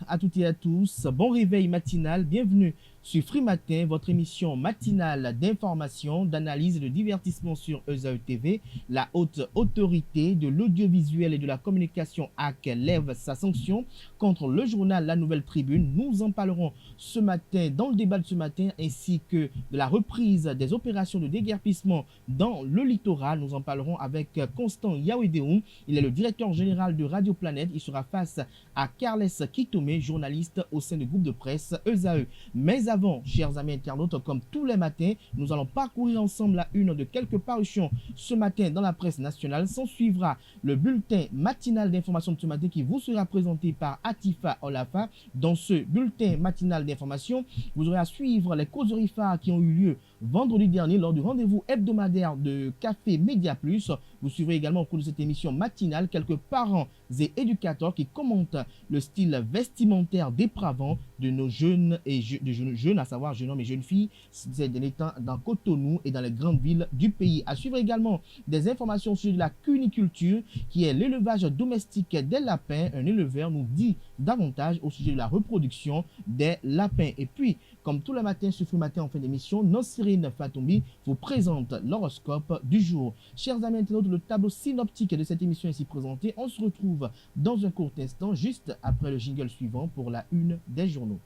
à toutes et à tous, bon réveil matinal, bienvenue sur Free Matin, votre émission matinale d'information, d'analyse et de divertissement sur ESAE TV. La haute autorité de l'audiovisuel et de la communication AC lève sa sanction contre le journal La Nouvelle Tribune. Nous en parlerons ce matin dans le débat de ce matin ainsi que de la reprise des opérations de déguerpissement dans le littoral. Nous en parlerons avec Constant Yaouedéou. Il est le directeur général de Radio Planète. Il sera face à Carles Kitome, journaliste au sein du groupe de presse ESAE. Mais avant, chers amis internautes, comme tous les matins, nous allons parcourir ensemble la une de quelques parutions ce matin dans la presse nationale. S'en suivra le bulletin matinal d'information de ce matin qui vous sera présenté par Atifa Olafa. Dans ce bulletin matinal d'information, vous aurez à suivre les causeries phares qui ont eu lieu vendredi dernier lors du rendez-vous hebdomadaire de Café Média Plus. Vous suivrez également au cours de cette émission matinale quelques parents et éducateurs qui commentent le style vestimentaire dépravant de nos jeunes et jeunes, à savoir jeunes hommes et jeunes filles, ces derniers temps dans Cotonou et dans les grandes villes du pays. À suivre également des informations sur la cuniculture qui est l'élevage domestique des lapins. Un éleveur nous dit davantage au sujet de la reproduction des lapins. Et puis, comme tous les matins sur Free Matin en fin d'émission, Nosirine Fatoumbi vous présente l'horoscope du jour. Chers amis internautes, le tableau synoptique de cette émission ici présenté. On se retrouve dans un court instant, juste après le jingle suivant pour la une des journaux.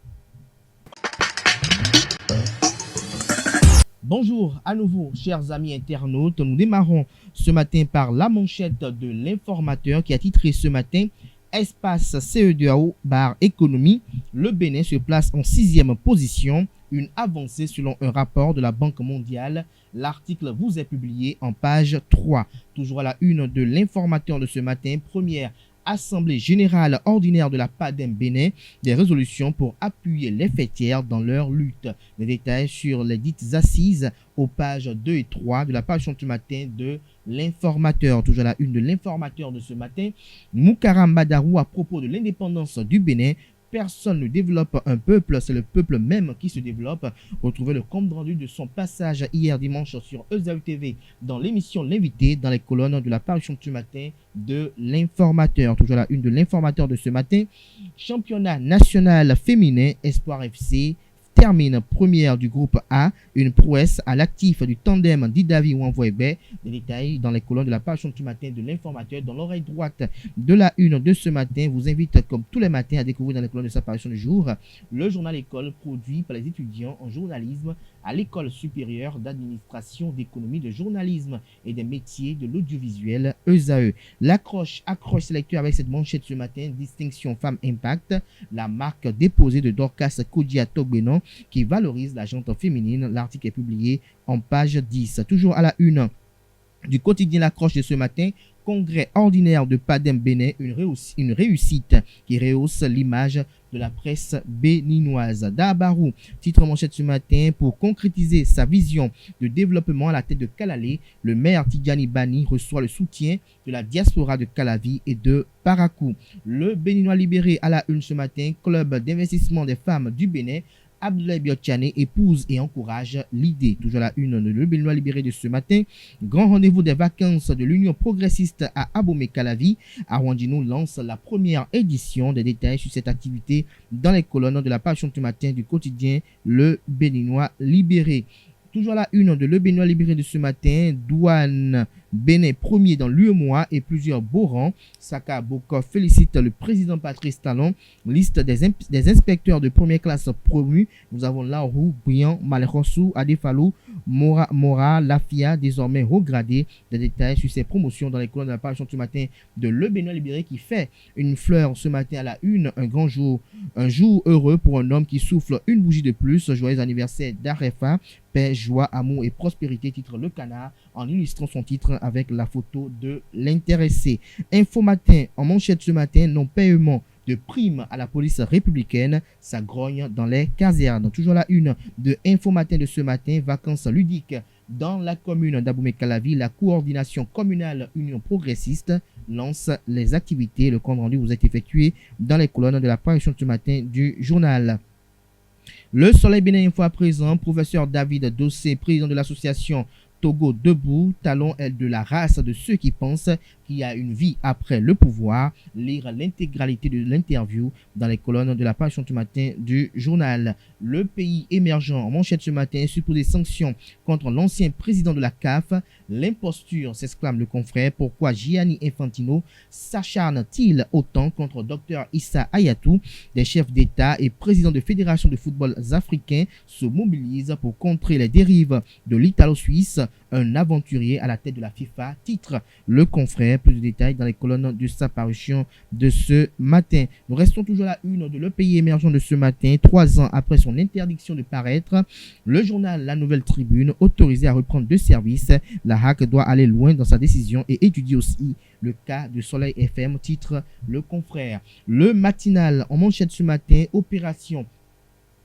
Bonjour à nouveau, chers amis internautes. Nous démarrons ce matin par la manchette de l'informateur qui a titré ce matin Espace CE2AO barre économie. Le Bénin se place en 6e position, une avancée selon un rapport de la Banque mondiale. L'article vous est publié en page 3. Toujours à la une de l'informateur de ce matin, première Assemblée générale ordinaire de la PADEM Bénin, des résolutions pour appuyer les fêtières dans leur lutte. Les détails sur les dites assises aux pages 2 et 3 de la page du matin de l'informateur. Toujours à la une de l'informateur de ce matin, Moukaram Badarou à propos de l'indépendance du Bénin. Personne ne développe un peuple, c'est le peuple même qui se développe. Retrouvez le compte rendu de son passage hier dimanche sur ESAE TV dans l'émission L'invité dans les colonnes de la parution du matin de l'informateur. Toujours la une de l'informateur de ce matin. Championnat national féminin Espoir FC termine première du groupe A, une prouesse à l'actif du tandem Didavi Wanvoebe. Des détails dans les colonnes de la page du matin de l'informateur. Dans l'oreille droite de la une de ce matin, vous invite comme tous les matins à découvrir dans les colonnes de sa parution du jour le journal École produit par les étudiants en journalisme à l'École supérieure d'administration, d'économie, de journalisme et des métiers de l'audiovisuel ESAE. Accroche ses lecteurs avec cette manchette ce matin, distinction Femme Impact, la marque déposée de Dorcas Kodia Togbenon qui valorise la gente féminine. L'article est publié en page 10. Toujours à la une du quotidien L'Accroche de ce matin, congrès ordinaire de PADEM Bénin, une réussite qui rehausse l'image de la presse béninoise. Dabarou, titre manchette ce matin, pour concrétiser sa vision de développement à la tête de Kalalé, le maire Tidjani Bani reçoit le soutien de la diaspora de Calavi et de Parakou. Le Béninois libéré à la une ce matin, club d'investissement des femmes du Bénin, Abdoulaye Biotchane épouse et encourage l'idée. Toujours la une de Le Béninois libéré de ce matin. Grand rendez-vous des vacances de l'Union progressiste à Abomey-Calavi. Arwandino lance la première édition. Des détails sur cette activité dans les colonnes de la page du matin du quotidien Le Béninois libéré. Toujours la une de Le Béninois libéré de ce matin, Douane Bénin premier dans l'UEMOA et plusieurs beaux rangs. Saka Bokov félicite le président Patrice Talon. Liste des inspecteurs de première classe promus. Nous avons Laurou, Briand, Malrossou, Adefalou, Mora, Lafia, désormais regradé. Des détails sur ces promotions dans les colonnes de la page du matin de Le Béninois libéré qui fait une fleur ce matin à la une. Un grand jour, un jour heureux pour un homme qui souffle une bougie de plus. Joyeux anniversaire d'Arefa. Paix, joie, amour et prospérité, titre Le Canard, en illustrant son titre avec la photo de l'intéressé. Info Matin, en manchette ce matin, non-paiement de primes à la police républicaine, ça grogne dans les casernes. Toujours la une de Info Matin de ce matin, vacances ludiques dans la commune d'Abomey-Calavi. La coordination communale Union progressiste lance les activités. Le compte rendu vous est effectué dans les colonnes de la parution ce matin du journal. Le Soleil Bénin Info à présent, professeur David Dossé, président de l'association Togo debout, talon de la race de ceux qui pensent qu'il y a une vie après le pouvoir. Lire l'intégralité de l'interview dans les colonnes de la page du matin du journal. Le pays émergent en manchette ce matin suppose des sanctions contre l'ancien président de la CAF. L'imposture, s'exclame le confrère. Pourquoi Gianni Infantino s'acharne-t-il autant contre Dr Issa Hayatou? Des chefs d'État et présidents de fédérations de football africains se mobilisent pour contrer les dérives de l'Italo-Suisse, un aventurier à la tête de la FIFA, titre le confrère. Plus de détails dans les colonnes de sa parution de ce matin. Nous restons toujours à la une de Le Pays émergent de ce matin, 3 ans après son interdiction de paraître. Le journal La Nouvelle Tribune, autorisé à reprendre de service. La HAC doit aller loin dans sa décision et étudier aussi le cas de Soleil FM, titre le confrère. Le matinal en manchette ce matin, opération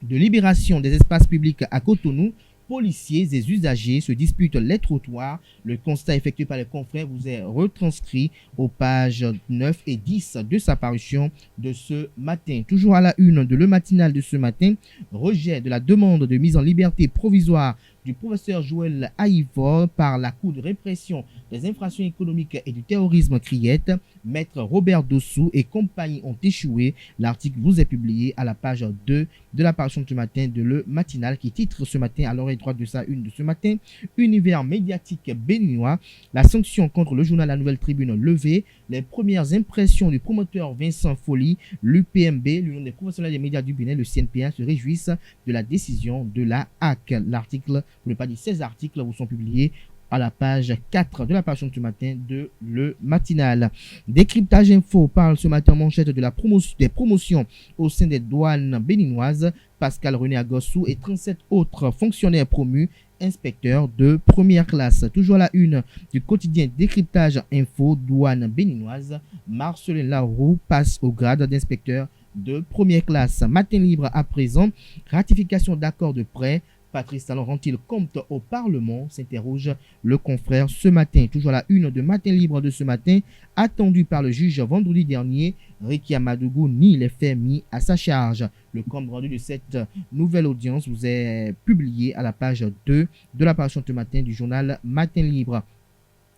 de libération des espaces publics à Cotonou. Policiers et usagers se disputent les trottoirs. Le constat effectué par les confrères vous est retranscrit aux pages 9 et 10 de sa parution de ce matin. Toujours à la une de Le Matinal de ce matin, rejet de la demande de mise en liberté provisoire du professeur Joël Aïvor par la Cour de répression des infractions économiques et du terrorisme Criette. Maître Robert Dossou et compagnie ont échoué. L'article vous est publié à la page 2 de la parution du matin de Le Matinal qui titre ce matin à l'oreille droite de sa une de ce matin: Univers médiatique béninois, la sanction contre le journal La Nouvelle Tribune levée. Les premières impressions du promoteur Vincent Folly. L'UPMB, l'Union des professionnels des médias du Bénin, le CNPA, se réjouissent de la décision de la HAC. L'article, pour ne pas dire 16 articles, vous sont publiés à la page 4 de la parution du matin de Le Matinal. Décryptage Info parle ce matin en manchette de la promotion des promotions au sein des douanes béninoises. Pascal René Agossou et 37 autres fonctionnaires promus inspecteurs de première classe. Toujours à la une du quotidien Décryptage Info, douane béninoise. Marcelin Laroux passe au grade d'inspecteur de première classe. Matin libre à présent, ratification d'accord de prêt. Patrice Talon rend-il compte au Parlement, s'interroge le confrère ce matin. Toujours à la une de Matin libre de ce matin, attendu par le juge vendredi dernier, Ricky Amadougou nie les faits mis à sa charge. Le compte rendu de cette nouvelle audience vous est publié à la page 2 de la parution ce matin du journal Matin libre.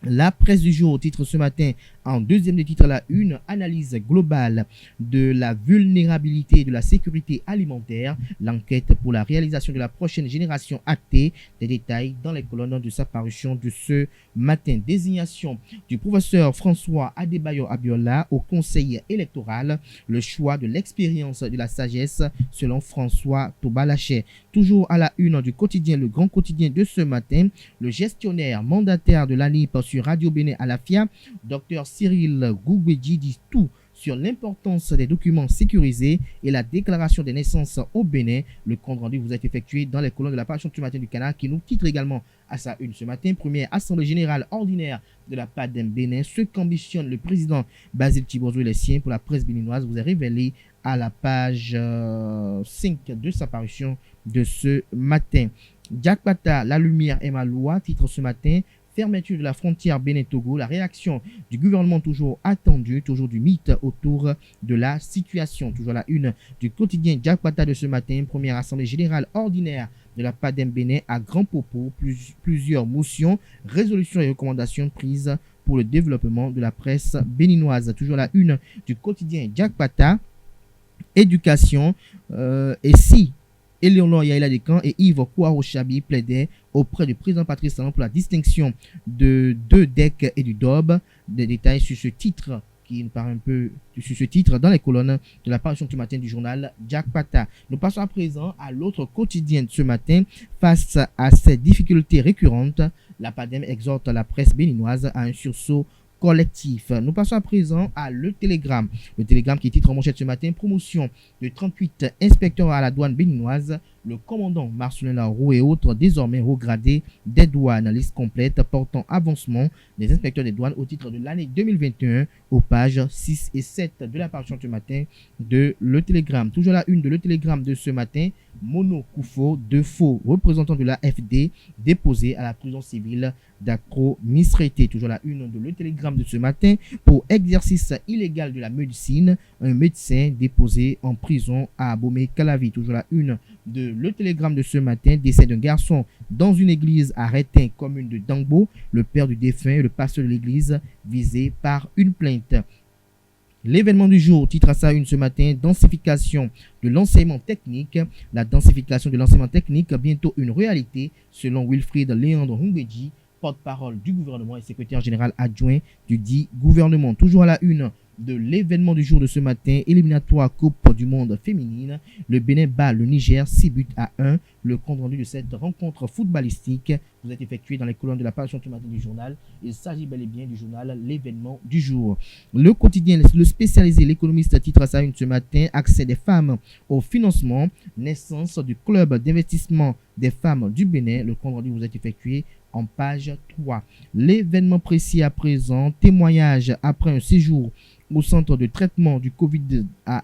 La presse du jour titre ce matin en deuxième des titres à la une, analyse globale de la vulnérabilité de la sécurité alimentaire, l'enquête pour la réalisation de la prochaine génération actée. Des détails dans les colonnes de sa parution de ce matin. Désignation du professeur François Adebayo Abiola au conseil électoral, le choix de l'expérience de la sagesse selon François Tobalaché. Toujours à la une du quotidien, le grand quotidien de ce matin, le gestionnaire mandataire de l'ANIP sur Radio Bénin à la FIA, Dr Cyril Gougwedji, dit tout sur l'importance des documents sécurisés et la déclaration des naissances au Bénin. Le compte rendu vous est effectué dans les colonnes de la parution du matin du Canard qui nous titre également à sa une ce matin. Première assemblée générale ordinaire de la PADEM Bénin. Ce qu'ambitionne le président Basile Tibozo et les siens pour la presse béninoise vous est révélé à la page 5 de sa parution de ce matin. Jack Pata, la lumière est ma loi, titre ce matin. Fermeture de la frontière Bénin-Togo, la réaction du gouvernement toujours attendue, toujours du mythe autour de la situation. Toujours la une du quotidien Jack Pata de ce matin, première assemblée générale ordinaire de la PADEM Bénin à grand propos, plusieurs motions, résolutions et recommandations prises pour le développement de la presse béninoise. Toujours la une du quotidien Jack Pata, éducation, et si Éléonore Yaïla Descamps et Yves Kouarochabi plaidaient auprès du président Patrice Talon pour la distinction de 2 DEC et du DOB. Des détails sur ce titre qui nous parle un peu sur ce titre dans les colonnes de la parution du matin du journal Jack Pata. Nous passons à présent à l'autre quotidien de ce matin. Face à ces difficultés récurrentes, la PADEM exhorte la presse béninoise à un sursaut collectif. Nous passons à présent à Le Télégramme. Le Télégramme qui titre en manchette ce matin, promotion de 38 inspecteurs à la douane béninoise. Le commandant Marcelin Laroux et autres désormais regradés des douanes. Liste complète portant avancement des inspecteurs des douanes au titre de l'année 2021 aux pages 6 et 7 de la parution ce matin de Le Télégramme. Toujours la une de Le Télégramme de ce matin, Mono Koufo, 2 faux représentants de l'AFD déposés à la prison civile d'Accra-Misrété. Toujours la une de Le Télégramme de ce matin, pour exercice illégal de la médecine, un médecin déposé en prison à Abomey-Calavi. Toujours la une de le télégramme de ce matin, décès d'un garçon dans une église à Rétin, commune de Dangbo. Le père du défunt et le pasteur de l'église visé par une plainte. L'événement du jour titre à sa une ce matin, densification de l'enseignement technique. La densification de l'enseignement technique, bientôt une réalité, selon Wilfried Léandre Humbedji, porte-parole du gouvernement et secrétaire général adjoint du dit gouvernement. Toujours à la une de l'événement du jour de ce matin, éliminatoire Coupe du monde féminine. Le Bénin bat le Niger 6-1. Le compte rendu de cette rencontre footballistique vous est effectué dans les colonnes de la page du matin du journal. Il s'agit bel et bien du journal L'événement du jour. Le quotidien, le spécialisé, l'économiste titre à sa une ce matin, accès des femmes au financement, naissance du club d'investissement des femmes du Bénin. Le compte rendu vous est effectué en page 3. L'événement précis à présent, témoignage après un séjour au centre de traitement du Covid à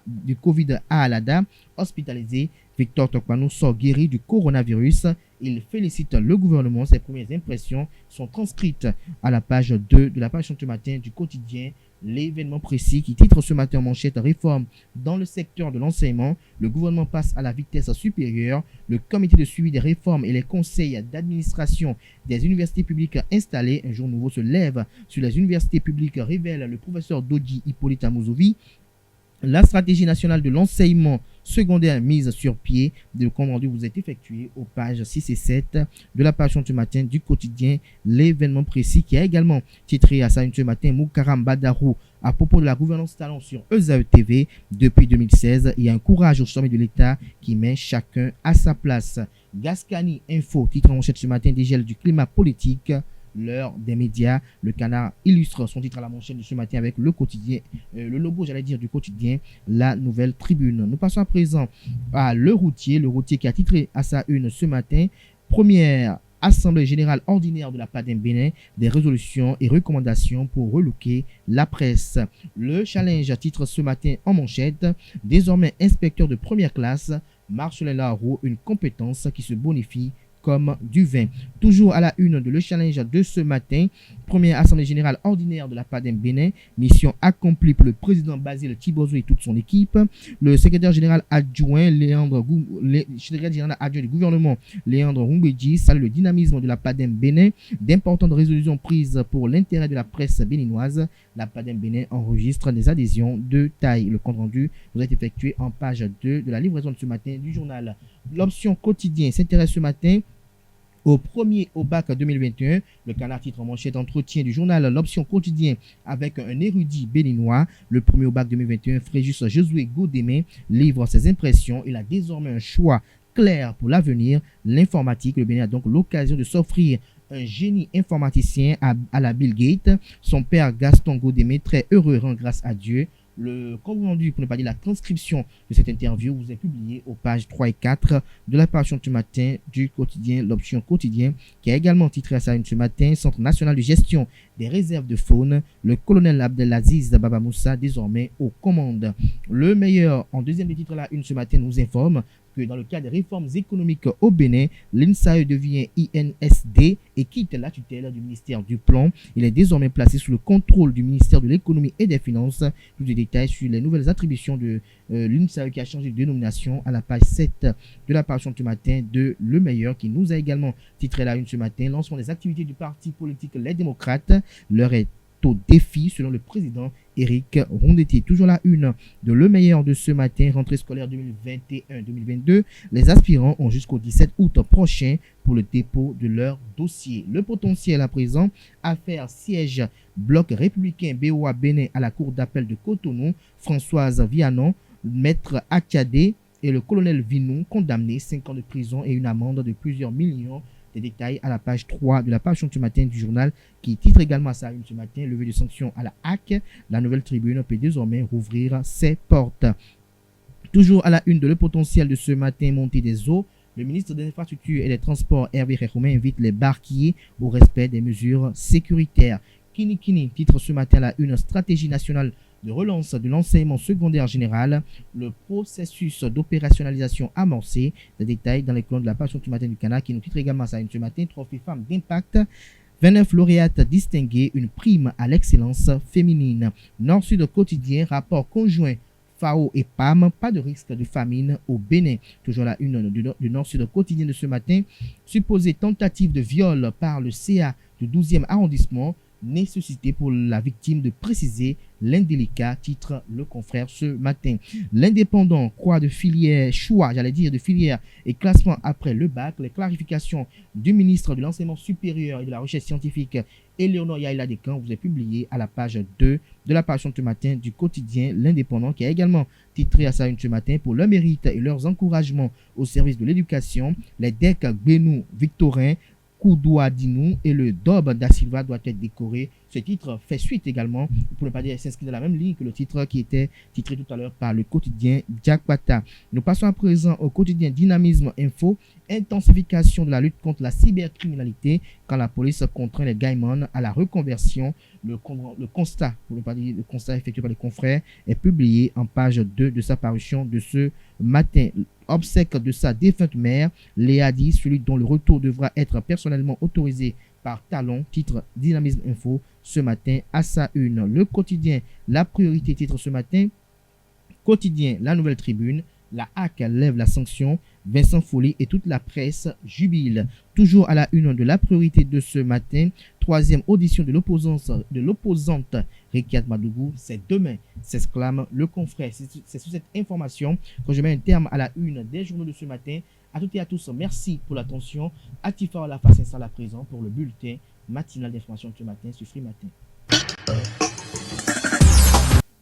Alada, hospitalisé. Victor Tokpanou sort guéri du coronavirus. Il félicite le gouvernement. Ses premières impressions sont transcrites à la page 2 de la page ce matin du quotidien L'événement précis qui titre ce matin en manchette réforme dans le secteur de l'enseignement. Le gouvernement passe à la vitesse supérieure. Le comité de suivi des réformes et les conseils d'administration des universités publiques installées. Un jour nouveau se lève sur les universités publiques, révèle le professeur Dodi Hippolyte Amouzovi. La stratégie nationale de l'enseignement secondaire mise sur pied. Le compte rendu vous est effectué aux pages 6 et 7 de la page ce matin du quotidien L'événement précis qui a également titré à ça ce matin Moukaram Badarou à propos de la gouvernance talent sur ESAE TV. Depuis 2016, il y a un courage au sommet de l'État qui met chacun à sa place. Gascani Info titre en manchette ce matin dégel du climat politique. L'heure des médias, le Canard illustre son titre à la manchette de ce matin avec le quotidien, le logo du quotidien, la Nouvelle Tribune. Nous passons à présent à le routier qui a titré à sa une ce matin, première Assemblée générale ordinaire de la PADEM Bénin, des résolutions et recommandations pour relooker la presse. Le challenge titre ce matin en manchette, désormais inspecteur de première classe, Marcelin Larou, une compétence qui se bonifie comme du vin. Toujours à la une de le challenge de ce matin, première assemblée générale ordinaire de la PADEM Bénin, mission accomplie pour le président Basile Tibozo et toute son équipe. Le secrétaire général adjoint du gouvernement Léandre Humbedji salue le dynamisme de la PADEM Bénin, d'importantes résolutions prises pour l'intérêt de la presse béninoise. La PADEM Bénin enregistre des adhésions de taille. Le compte rendu vous est effectué en page 2 de la livraison de ce matin du journal. L'option quotidien s'intéresse ce matin au premier au bac 2021. Le Canard titre en manchette entretien du journal L'option quotidien avec un érudit béninois. Le premier au bac 2021, Fréjus Josué Godémé livre ses impressions. Il a désormais un choix clair pour l'avenir, l'informatique. Le Bénin a donc l'occasion de s'offrir un génie informaticien à la Bill Gates. Son père Gaston Godémé, très heureux, rend grâce à Dieu. Le compte rendu, pour ne pas dire la transcription de cette interview, vous est publié aux pages 3 et 4 de la page ce matin du quotidien L'Option quotidien, qui a également titré à sa une ce matin, Centre national de gestion des réserves de faune, le colonel Abdelaziz Baba Moussa désormais aux commandes. Le meilleur en deuxième des titres là une ce matin nous informe que dans le cadre des réformes économiques au Bénin, l'INSAE devient INSD et quitte la tutelle du ministère du Plan. Il est désormais placé sous le contrôle du ministère de l'Économie et des Finances. Plus de détails sur les nouvelles attributions de l'INSAE qui a changé de dénomination à la page 7 de la page ce matin de Le Meilleur qui nous a également titré la une ce matin. Lancement des activités du parti politique Les Démocrates. L'heure est au défi selon le président Éric Rondetti. Toujours la une de Le Meilleur de ce matin, rentrée scolaire 2021-2022. Les aspirants ont jusqu'au 17 août prochain pour le dépôt de leur dossier. Le potentiel à présent, affaire siège bloc républicain BOA Bénin à la cour d'appel de Cotonou, Françoise Vianon, maître Akadé et le colonel Vinou condamnés 5 ans de prison et une amende de plusieurs millions. Des détails à la page 3 de la page ce matin du journal qui titre également à sa une ce matin, levée de sanctions à la HAC. La Nouvelle Tribune peut désormais rouvrir ses portes. Toujours à la une de Le Potentiel de ce matin, montée des eaux. Le ministre des Infrastructures et des Transports, Hervé Réroumen, invite les barquiers au respect des mesures sécuritaires. Kini titre ce matin à la une, stratégie nationale de relance de l'enseignement secondaire général, le processus d'opérationnalisation amorcé. Des détails dans les colonnes de la page ce matin du Canard qui nous titre également ça ce matin, trophée femmes d'impact, 29 lauréates distinguées, une prime à l'excellence féminine. Nord-Sud quotidien, rapport conjoint FAO et PAM, pas de risque de famine au Bénin. Toujours la une du Nord-Sud quotidien de ce matin. Supposée tentative de viol par le CA du 12e arrondissement. Nécessité pour la victime de préciser l'indélicat, titre le confrère ce matin. L'indépendant, choix de filière et classement après le bac. Les clarifications du ministre de l'Enseignement supérieur et de la Recherche scientifique, Eleonore Yaila Decan, vous est publié à la page 2 de la page ce matin du quotidien L'Indépendant, qui a également titré à sa une ce matin pour leur mérite et leurs encouragements au service de l'éducation. Les DEC Benou Victorin, Koudouadinou et le Dob da Silva doit être décoré. Ce titre fait suite également, pour ne pas dire s'inscrit dans la même ligne que le titre qui était titré tout à l'heure par le quotidien Diakpata. Nous passons à présent au quotidien Dynamisme Info. Intensification de la lutte contre la cybercriminalité quand la police contraint les gaimons à la reconversion. Le constat, pour ne pas dire le constat effectué par les confrères, est publié en page 2 de sa parution de ce matin. Obsèque de sa défunte mère, Léa dit, celui dont le retour devra être personnellement autorisé par Talon, titre Dynamisme Info ce matin à sa une. Le quotidien La Priorité titre ce matin, quotidien La Nouvelle Tribune, la HAC lève la sanction, Vincent Folly et toute la presse jubile. Toujours à la une de La Priorité de ce matin, troisième audition de l'opposante Rekiat Madougou, c'est demain, s'exclame le confrère. C'est sur cette information que je mets un terme à la une des journaux de ce matin. À toutes et à tous, merci pour l'attention. Atifa Olafa s'installe à présent pour le bulletin matinal d'information de ce matin sur Free Matin.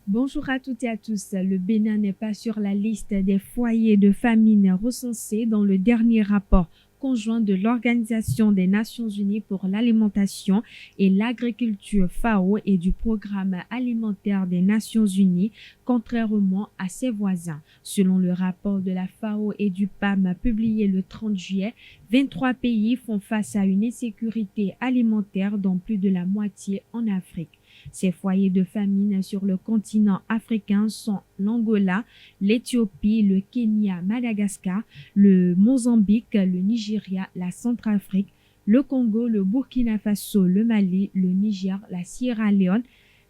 Bonjour à toutes et à tous. Le Bénin n'est pas sur la liste des foyers de famine recensés dans le dernier rapport conjoint de l'Organisation des Nations Unies pour l'alimentation et l'agriculture FAO et du Programme alimentaire des Nations Unies, contrairement à ses voisins. Selon le rapport de la FAO et du PAM publié le 30 juillet, 23 pays font face à une insécurité alimentaire dont plus de la moitié en Afrique. Ces foyers de famine sur le continent africain sont l'Angola, l'Éthiopie, le Kenya, Madagascar, le Mozambique, le Nigeria, la Centrafrique, le Congo, le Burkina Faso, le Mali, le Niger, la Sierra Leone,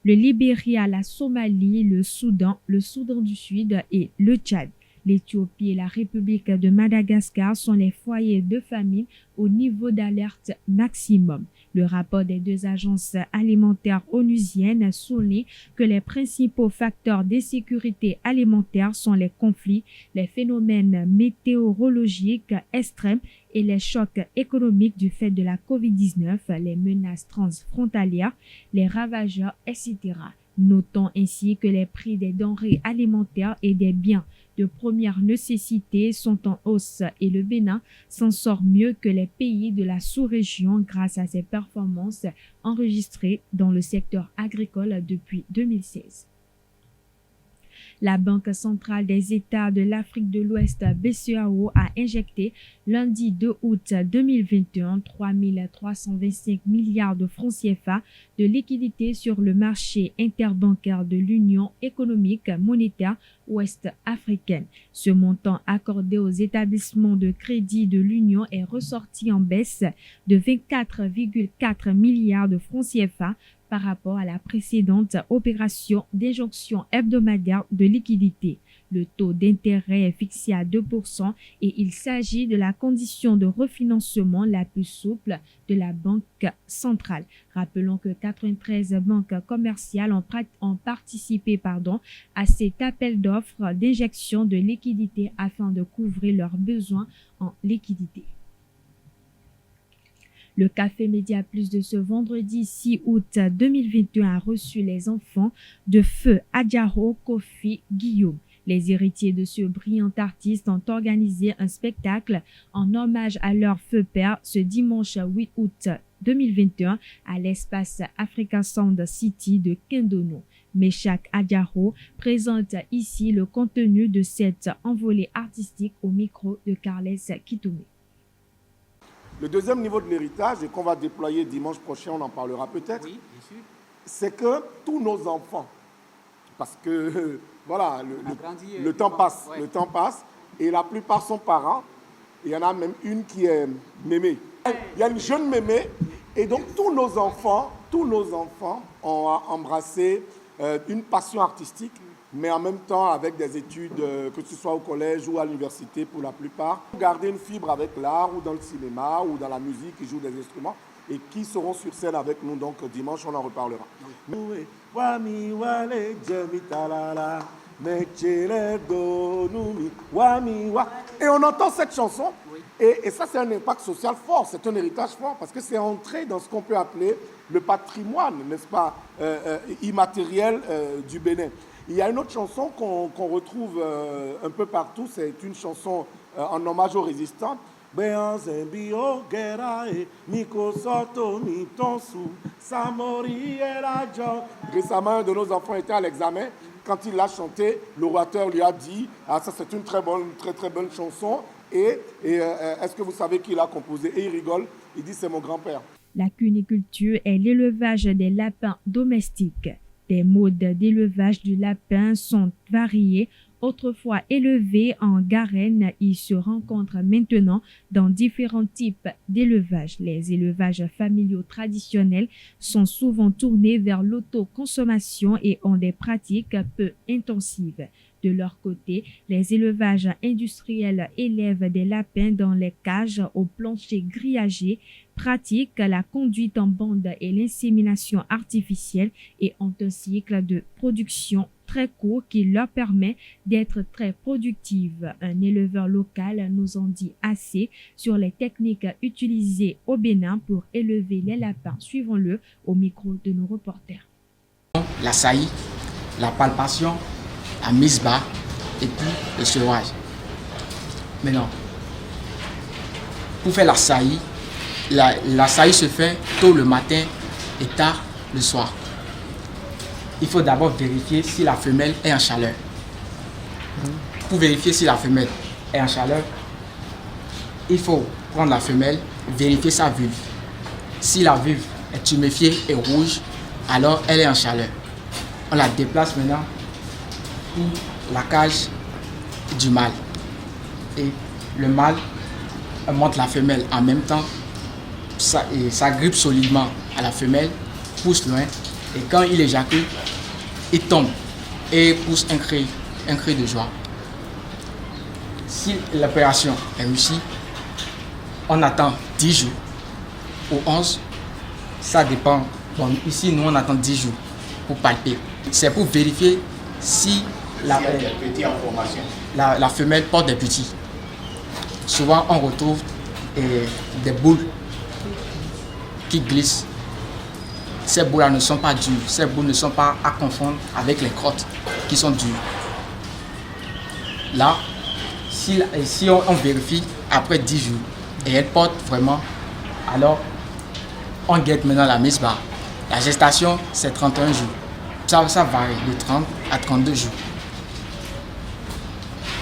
le Libéria, la Somalie, le Soudan du Sud et le Tchad. L'Éthiopie et la République de Madagascar sont les foyers de famine au niveau d'alerte maximum. Le rapport des deux agences alimentaires onusiennes souligne que les principaux facteurs d'insécurité alimentaire sont les conflits, les phénomènes météorologiques extrêmes et les chocs économiques du fait de la COVID-19, les menaces transfrontalières, les ravageurs, etc. Notons ainsi que les prix des denrées alimentaires et des biens de première nécessité sont en hausse et le Bénin s'en sort mieux que les pays de la sous-région grâce à ses performances enregistrées dans le secteur agricole depuis 2016. La Banque centrale des États de l'Afrique de l'Ouest, BCEAO, a injecté lundi 2 août 2021 3 325 milliards de francs CFA de liquidités sur le marché interbancaire de l'Union économique monétaire ouest-africaine. Ce montant accordé aux établissements de crédit de l'Union est ressorti en baisse de 24,4 milliards de francs CFA par rapport à la précédente opération d'injonction hebdomadaire de liquidité. Le taux d'intérêt est fixé à 2% et il s'agit de la condition de refinancement la plus souple de la Banque centrale. Rappelons que 93 banques commerciales ont participé à cet appel d'offres d'injection de liquidité afin de couvrir leurs besoins en liquidité. Le Café Média Plus de ce vendredi 6 août 2021 a reçu les enfants de Feu Adjaro Kofi Guillaume. Les héritiers de ce brillant artiste ont organisé un spectacle en hommage à leur feu père ce dimanche 8 août 2021 à l'espace Africa Sound City de Kindono. Meshak Adjaro présente ici le contenu de cette envolée artistique au micro de Carles Kitoumé. Le deuxième niveau de l'héritage, et qu'on va déployer dimanche prochain, on en parlera peut-être, oui, c'est que tous nos enfants, parce que voilà, le temps passe, ouais. Le temps passe, et la plupart sont parents, il y en a même une qui est mémé. Il y a une jeune mémé, et donc tous nos enfants ont embrassé une passion artistique mais en même temps avec des études, que ce soit au collège ou à l'université pour la plupart. Garder une fibre avec l'art ou dans le cinéma ou dans la musique, qui jouent des instruments et qui seront sur scène avec nous. Donc dimanche, on en reparlera. Et on entend cette chanson, et ça c'est un impact social fort, c'est un héritage fort, parce que c'est entré dans ce qu'on peut appeler le patrimoine, n'est-ce pas, immatériel du Bénin. Il y a une autre chanson qu'on retrouve un peu partout, c'est une chanson en hommage aux résistants. Récemment, un de nos enfants était à l'examen. Quand il l'a chanté, l'orateur lui a dit « Ah, ça c'est une très bonne chanson. Et est-ce que vous savez qui l'a composé ?» Et il rigole, il dit « C'est mon grand-père. » La cuniculture est l'élevage des lapins domestiques. Les modes d'élevage du lapin sont variés. Autrefois élevés en garenne, ils se rencontrent maintenant dans différents types d'élevage. Les élevages familiaux traditionnels sont souvent tournés vers l'autoconsommation et ont des pratiques peu intensives. De leur côté, les élevages industriels élèvent des lapins dans les cages au plancher grillagé, pratiquent la conduite en bande et l'insémination artificielle et ont un cycle de production très court qui leur permet d'être très productives. Un éleveur local nous en dit assez sur les techniques utilisées au Bénin pour élever les lapins. Suivons-le au micro de nos reporters. La saillie, la palpation, la mise bas et puis le sevrage. Maintenant, pour faire la saillie se fait tôt le matin et tard le soir. Il faut d'abord vérifier si la femelle est en chaleur. Pour vérifier si la femelle est en chaleur, il faut prendre la femelle, vérifier sa vulve. Si la vulve est tuméfiée et rouge, alors elle est en chaleur. On la déplace maintenant pour la cage du mâle. Et le mâle monte la femelle en même temps, ça grippe solidement à la femelle, pousse loin, et quand il éjacule, il tombe et pousse un cri de joie. Si l'opération est réussie, on attend 10 jours ou 11, ça dépend. Bon, ici, nous, on attend 10 jours pour palper. C'est pour vérifier si la femelle porte des petits. Souvent, on retrouve des boules qui glissent. Ces boules-là ne sont pas dures. Ces boules ne sont pas à confondre avec les crottes qui sont dures. Là, si on vérifie après 10 jours et elle porte vraiment, alors on guette maintenant la mise bas. La gestation, c'est 31 jours. Ça varie de 30 à 32 jours.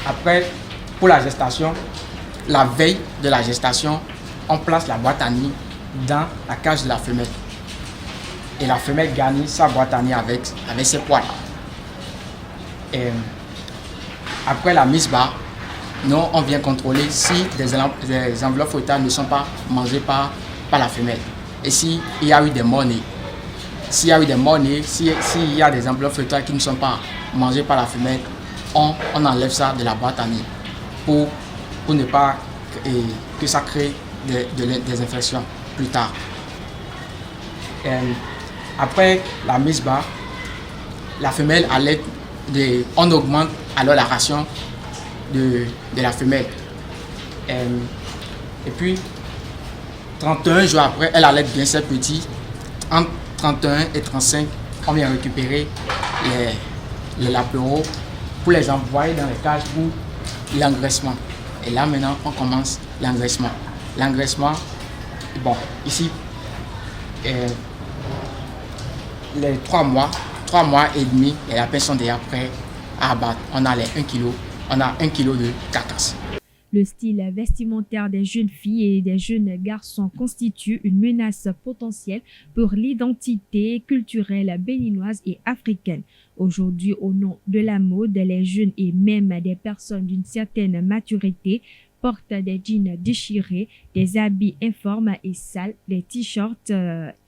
Après, pour la gestation, la veille de la gestation, on place la boîte à nid dans la cage de la femelle. Et la femelle garnit sa boîte à nid avec ses poils. Et après la mise bas, nous, on vient contrôler si des enveloppes fœtales ne sont pas mangées par la femelle. Et s'il y a eu des morts-nés. S'il y a eu des morts-nés, s'il y a des enveloppes fœtales qui ne sont pas mangées par la femelle, on enlève ça de la boîte à nid pour ne pas que ça crée des infections plus tard. Après la mise bas, la femelle allait, on augmente alors la ration de la femelle. Et puis, 31 jours après, elle allait bien ses petits. Entre 31 et 35, on vient récupérer les lapéraux pour les envoyer dans les cages pour l'engraissement. Et là, maintenant, on commence l'engraissement. L'engraissement, bon, ici, les 3 mois et demi, les lapins sont déjà prêts à abattre. On a les 1 kg, on a 1 kg de carcasse. Le style vestimentaire des jeunes filles et des jeunes garçons constitue une menace potentielle pour l'identité culturelle béninoise et africaine. Aujourd'hui, au nom de la mode, les jeunes et même des personnes d'une certaine maturité portent des jeans déchirés, des habits informes et sales, des t-shirts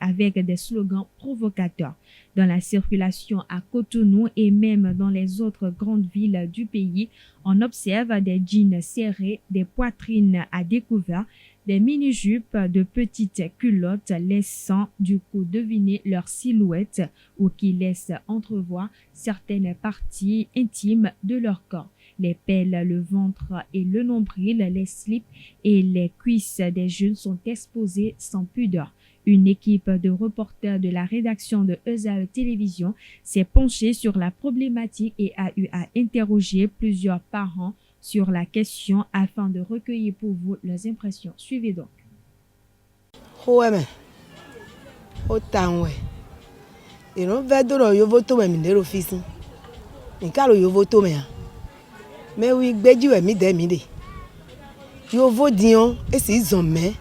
avec des slogans provocateurs. Dans la circulation à Cotonou et même dans les autres grandes villes du pays, on observe des jeans serrés, des poitrines à découvert, des mini-jupes, de petites culottes laissant du coup deviner leur silhouette ou qui laissent entrevoir certaines parties intimes de leur corps. Les pelles, le ventre et le nombril, les slips et les cuisses des jeunes sont exposés sans pudeur. Une équipe de reporters de la rédaction de ESAE Télévision s'est penchée sur la problématique et a eu à interroger plusieurs parents sur la question afin de recueillir pour vous leurs impressions. Suivez donc. Mais oui, Bédi ouais mi de mi de. Yo vo dion et si zomé.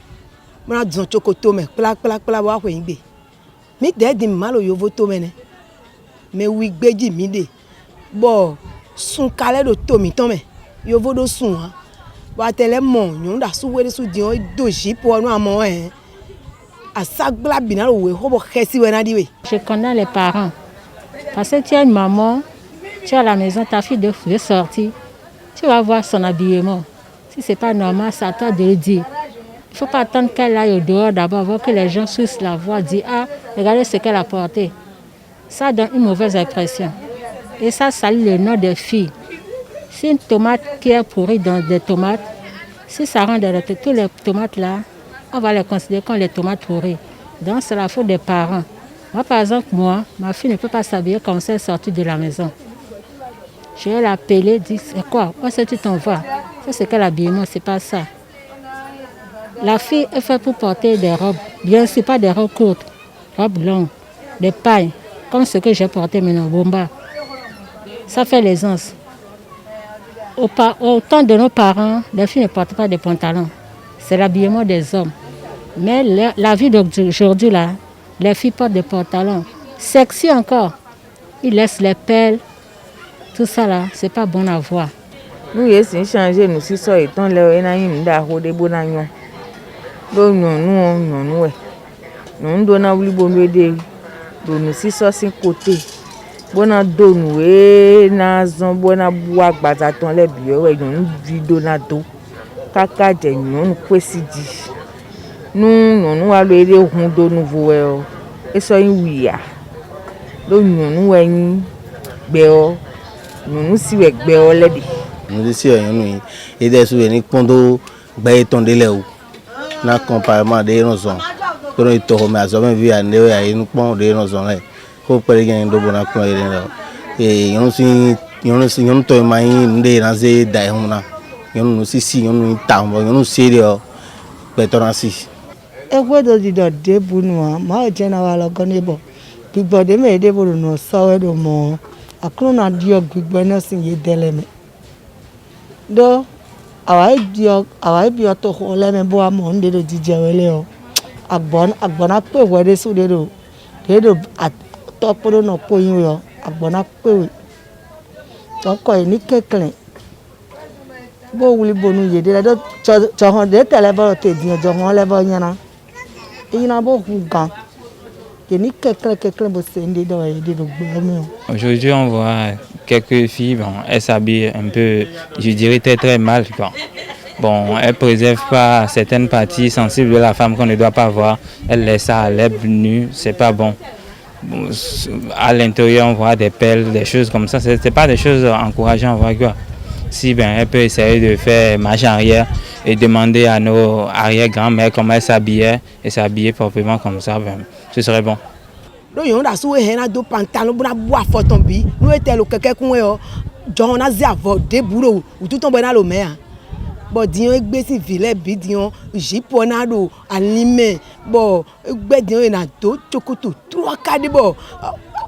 Mona dzon chokoto me pla wa ko ngbe. Mi de di malo yo vo to me ne. Mais oui, Bédi mi de. Bo sun kale do to mi ton me. Yo vo do sun ha. Wa tele mon nyon da su we su dion do jipo no amon Asagla binalo we hobo khesi we na di we. Je connais les parents. Parce que tu as une maman, tu es à la maison, ta fille de sortir. Tu vas voir son habillement. Si ce n'est pas normal, c'est à toi de le dire. Il ne faut pas attendre qu'elle aille au dehors d'abord, voir que les gens suissent la voix, dire ah, regardez ce qu'elle a porté. Ça donne une mauvaise impression. Et ça salit le nom des filles. Si une tomate qui est pourrie dans des tomates, si ça rentre dans tous les tomates là, on va les considérer comme les tomates pourries. Donc c'est la faute des parents. Moi par exemple, ma fille ne peut pas s'habiller comme ça, elle est sortie de la maison. Je vais l'appeler, dire c'est quoi? Où est-ce que tu t'en vas? C'est quel habillement? C'est pas ça. La fille est faite pour porter des robes, bien sûr pas des robes courtes, robes longues, des pailles, comme ce que j'ai porté maintenant, bomba. Ça fait l'aisance. Au temps de nos parents, les filles ne portent pas de pantalons. C'est l'habillement des hommes. Mais la vie d'aujourd'hui, là, les filles portent des pantalons. Sexy encore. Ils laissent les pelles. Tout ça là, c'est pas bon à voir. Nous avons changé, nous sommes étant là, nous avons des bons agneaux. Donc nous nous sommes côté. Bona do nous na zon bona bua gbazaton le bio we nous video na do. Kaka je nous kwesidi. Nous a le hun do nouveau e. E so yin wiya. Do nous yin gbe o. Nous si we gbe o le di. Nous si nous et des souvenirs pondo gbe ton de le ou. Na comparément de nos zon. Tono ito me azome vi ande we nous pon de nos zon e. Ko pere gen do bona ko ere no. E yon to mai nde na ze dai huna. Yon si yon tambo yon serio petonasi. Egwe do di do de bunwa ma je na wa logo nebo. Gbigbo de me de buru no so we do mo. Akunu na dio gbigbo na sin ye dele me. Do awai bi to ho le me bo amo nde do jije wele o. Agbona pe we de su de do. De do toporo no poyin yo. Agbona pe to ko ni keklen. Bo wuli bonu ye de do cho hon de tele bo te di jo hon le bo yana. Ina bo hugan. Aujourd'hui, on voit quelques filles, bon, elles s'habillent un peu, je dirais très mal, quoi. Bon, elles ne préservent pas certaines parties sensibles de la femme qu'on ne doit pas voir. Elles laissent ça à l'air nu, c'est pas bon. Bon, à l'intérieur, on voit des pelles, des choses comme ça. C'est pas des choses encourageantes, on voit quoi. Si elle peut essayer de faire marche arrière et demander à nos arrière-grand-mères comment elles s'habillaient et s'habiller proprement comme ça, ce serait bon. Donc on a soué un do pantalon pour boire fotombi. Nous était le quelqu'un qu'on est John a zavo de boulot ou tout en bonal au maire. Bon dion egbe si vile bidion jiponado animé bon egbe dion na do chokoto trois cadre bon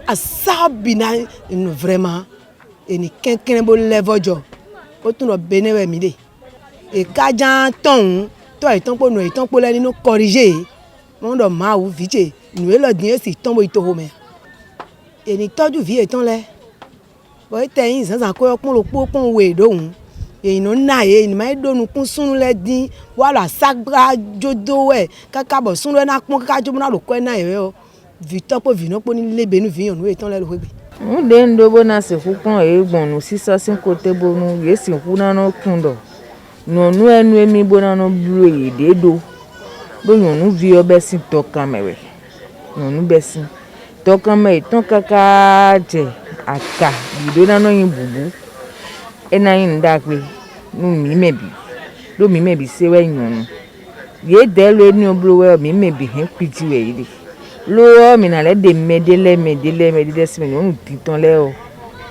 a sabina vraiment et ni quelqu'un bon levojo. Autant le bénévé midé. Et kajan ton, toi étant pour nous étant pour les nous corriger. On doit ma ou vite. Nous le dire si tombe ito home. Et ni toi du vie étant là. Bon t'es sans encore pour le pot qu'on we donc. et non naé il m'a donné pour sunu le din voilà sagra jodo we kaka bo sunu na pon kaka jo na lo ko na e o vitan po vino po ni lebe nu viyan nu etan le lo gbe on de ndo bona se ku kon e gbonu siso sin kote bonu ye sin ku na no kundo no nu enu emi bona no blu e de do yon nu vi o be sin to kamewe non nu be sin to kame ton kaka je aka bido na no yin bubu ena yin ndakwe nu mi mebi se we yon ye de lo ni oblo we mi mebi hen piti we ide lo mi na le de medele se mi onu titan le o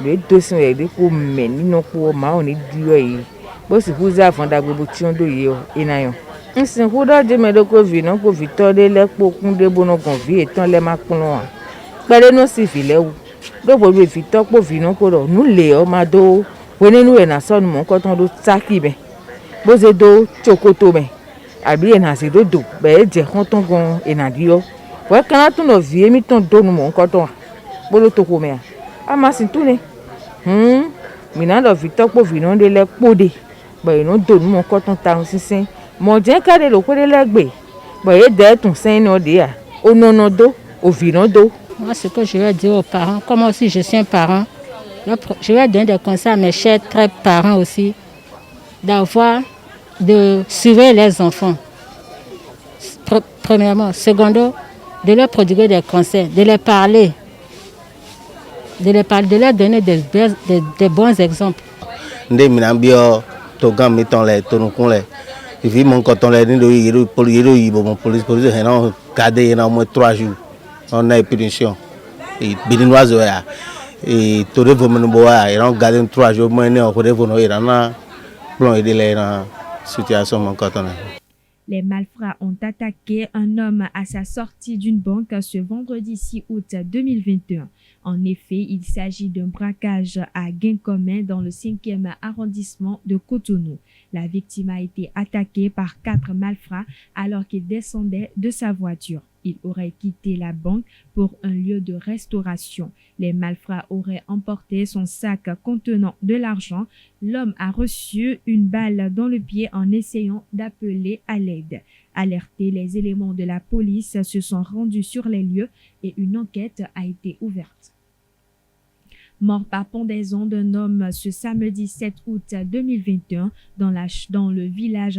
le to sin we de ko me ni no ko ma oni di o yi bo si fuza fon da gbogbo ti on do ye o ena yon nsin ku do de me do ko vi no ko vi to de le po kun de bono gon vi etan le ma kun lo wa pere no si fi le wu do bo vi fi to po vi no ko do nu le o ma do we nínú ẹ̀ náà sọ́nù mọ́ nǹkan tó ń do sákì bẹ́ẹ̀ bó ṣe do chokoto bẹ́ẹ̀ àbí ẹ̀ náà ṣe do dò bẹ́ẹ̀ jẹ́ kán tó gan ẹ̀ náà di ọ́ wọ́n kàn án tún lọ fi èmi tán dónú mọ́ nǹkan tó wà bó ló tó kó mẹ́ à á máa sì tún ni mìíràn lọ fi tọ́pọ̀ fi náà délẹ̀ kpóde bẹ́ẹ̀ náà dónú mọ́ nǹkan tó ń ta sísìn mọ̀ jẹ́ káde ló pé lẹ́gbẹ̀ẹ́ bẹ́ẹ̀ dẹ́ tún sẹ́yìn náà dé à ó nọ́nà dó òfin náà dó. Moi, ce que je vais dire aux parents, comme aussi je suis un parent, je vais donner des conseils à mes chers très parents aussi, de surveiller les enfants. Premièrement. Secondo, de leur prodiguer des conseils, de les parler, de leur donner des bons exemples. On a punition. Et béninoise, et tout le monde boit, et on garde 3 jours, moins on peut revenir dans la situation. Les malfrats ont attaqué un homme à sa sortie d'une banque ce vendredi 6 août 2021. En effet, il s'agit d'un braquage à gain commun dans le 5e arrondissement de Cotonou. La victime a été attaquée par 4 malfrats alors qu'il descendait de sa voiture. Il aurait quitté la banque pour un lieu de restauration. Les malfrats auraient emporté son sac contenant de l'argent. L'homme a reçu une balle dans le pied en essayant d'appeler à l'aide. Alertés, les éléments de la police se sont rendus sur les lieux et une enquête a été ouverte. Mort par pendaison d'un homme ce samedi 7 août 2021 dans le village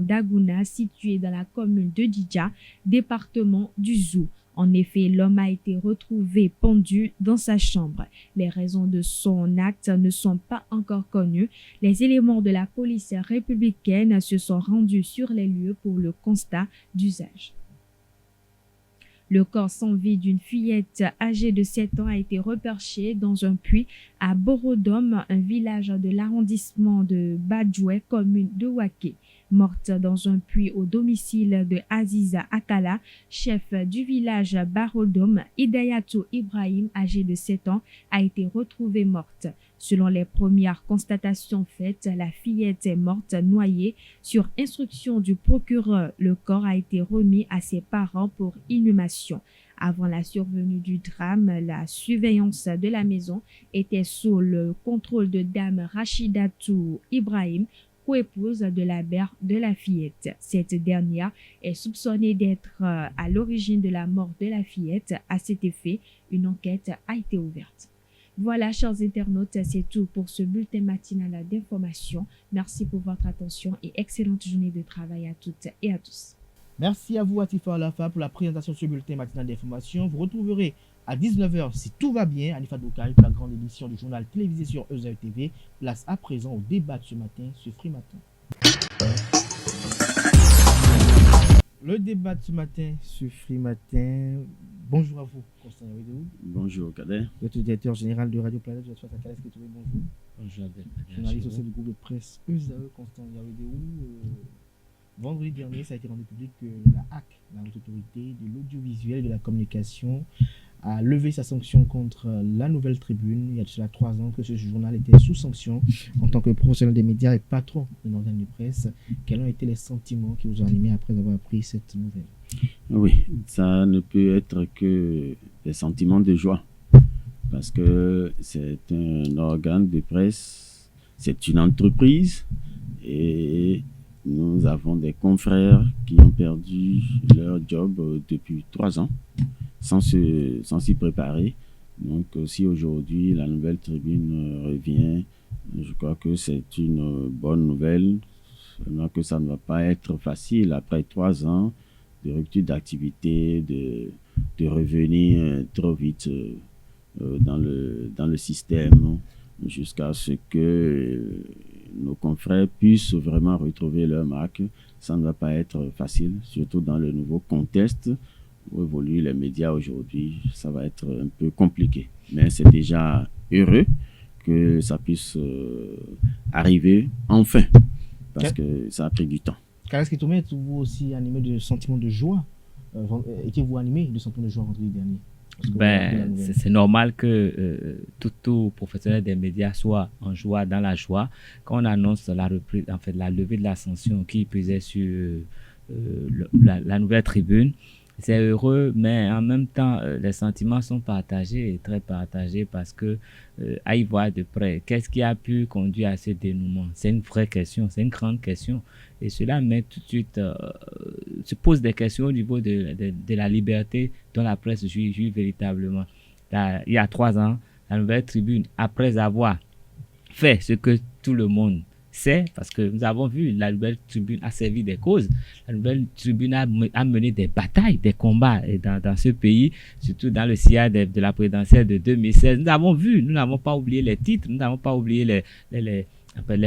d'Aguna situé dans la commune de Didja, département du Zou. En effet, l'homme a été retrouvé pendu dans sa chambre. Les raisons de son acte ne sont pas encore connues. Les éléments de la police républicaine se sont rendus sur les lieux pour le constat d'usage. Le corps sans vie d'une fillette âgée de 7 ans a été reperché dans un puits à Borodom, un village de l'arrondissement de Badjoué, commune de Waké. Morte dans un puits au domicile de Aziza Akala, chef du village Barodom, Idayatou Ibrahim, âgé de 7 ans, a été retrouvée morte. Selon les premières constatations faites, la fillette est morte noyée. Sur instruction du procureur, le corps a été remis à ses parents pour inhumation. Avant la survenue du drame, la surveillance de la maison était sous le contrôle de dame Rachidatou Ibrahim, coépouse de la mère de la fillette. Cette dernière est soupçonnée d'être à l'origine de la mort de la fillette. À cet effet, une enquête a été ouverte. Voilà, chers internautes, c'est tout pour ce bulletin matinal d'information. Merci pour votre attention et excellente journée de travail à toutes et à tous. Merci à vous, Atifa Alafa, pour la présentation de ce bulletin matinal d'information. Vous retrouverez à 19h, si tout va bien, Anifa Dokari pour la grande édition du journal télévisé sur EZAE TV. Place à présent au débat de ce matin sur Free Matin. Le débat de ce matin sur Free Matin. Bonjour à vous, Constant Yaouidou. Bonjour, Kader. Vous êtes le directeur général de Radio Planète. Je suis à Calais. Bonjour. Bonjour, journaliste au sein du groupe de presse EZAE, Constant Yaouidou. Vendredi dernier, ça a été rendu public que la HAC, la Haute Autorité de l'Audiovisuel et de la Communication, a levé sa sanction contre la Nouvelle Tribune. Il y a de cela 3 ans que ce journal était sous sanction en tant que professionnel des médias et patron d'un organe de presse. Quels ont été les sentiments qui vous ont animé après avoir appris cette nouvelle? Oui, ça ne peut être que des sentiments de joie parce que c'est un organe de presse c'est une entreprise et nous avons des confrères qui ont perdu leur job depuis 3 ans sans s'y préparer. Donc si aujourd'hui la Nouvelle Tribune revient, je crois que c'est une bonne nouvelle, seulement que ça ne va pas être facile après 3 ans de rupture d'activité, de revenir trop vite dans le système jusqu'à ce que nos confrères puissent vraiment retrouver leur marque. Ça ne va pas être facile, surtout dans le nouveau contexte où évoluent les médias aujourd'hui. Ça va être un peu compliqué, mais c'est déjà heureux que ça puisse arriver enfin, parce que ça a pris du temps. Carlos Kitoumé, êtes-vous aussi animé de sentiments de joie? Étiez-vous animé de sentiments de joie vendredi dernier? C'est normal que tout professionnel des médias soit en joie, dans la joie, quand on annonce la reprise, en fait, la levée de la sanction qui pesait sur la Nouvelle Tribune. C'est heureux, mais en même temps, les sentiments sont partagés, très partagés, parce que à y voir de près, qu'est-ce qui a pu conduire à ce dénouement? C'est une vraie question, c'est une grande question. Et cela met tout de suite, se pose des questions au niveau de la liberté dont la presse jouit véritablement. Il y a 3 ans, la Nouvelle Tribune, après avoir fait ce que tout le monde sait, parce que nous avons vu, la Nouvelle Tribune a servi des causes. La Nouvelle Tribune a mené des batailles, des combats dans ce pays, surtout dans le sillage de la présidentielle de 2016. Nous avons vu, nous n'avons pas oublié les titres, nous n'avons pas oublié les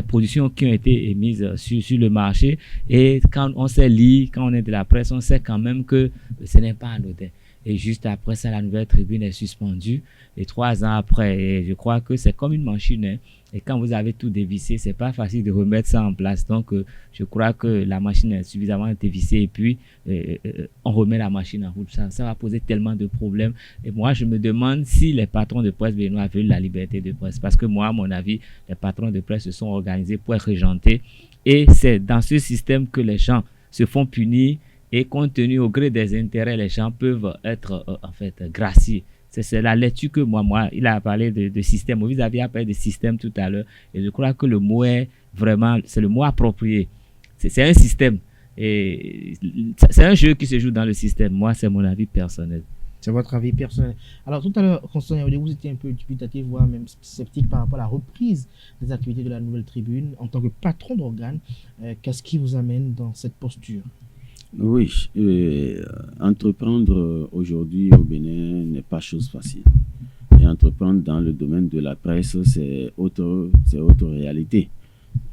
production qui ont été émises sur le marché. Et quand on sait lire, quand on est de la presse, on sait quand même que ce n'est pas anodin. Et juste après ça, la Nouvelle Tribune est suspendue. Et 3 ans après, et je crois que c'est comme une machine. Hein. Et quand vous avez tout dévissé, c'est pas facile de remettre ça en place. Donc, je crois que la machine est suffisamment dévissée. Et puis, on remet la machine en route. Ça va poser tellement de problèmes. Et moi, je me demande si les patrons de presse béninois veulent la liberté de presse. Parce que moi, à mon avis, les patrons de presse se sont organisés pour être régentés. Et c'est dans ce système que les gens se font punir. Et compte tenu au gré des intérêts, les gens peuvent être en fait graciés. C'est la lecture que moi, il a parlé de système. Vous avez parlé de système tout à l'heure. Et je crois que le mot est vraiment, c'est le mot approprié. C'est un système. Et c'est un jeu qui se joue dans le système. Moi, c'est mon avis personnel. C'est votre avis personnel. Alors, tout à l'heure, Constant Yaoundé, vous étiez un peu dubitatif, voire même sceptique par rapport à la reprise des activités de la Nouvelle Tribune. En tant que patron d'organe, qu'est-ce qui vous amène dans cette posture? Oui, entreprendre aujourd'hui au Bénin n'est pas chose facile. Et entreprendre dans le domaine de la presse, c'est autre réalité.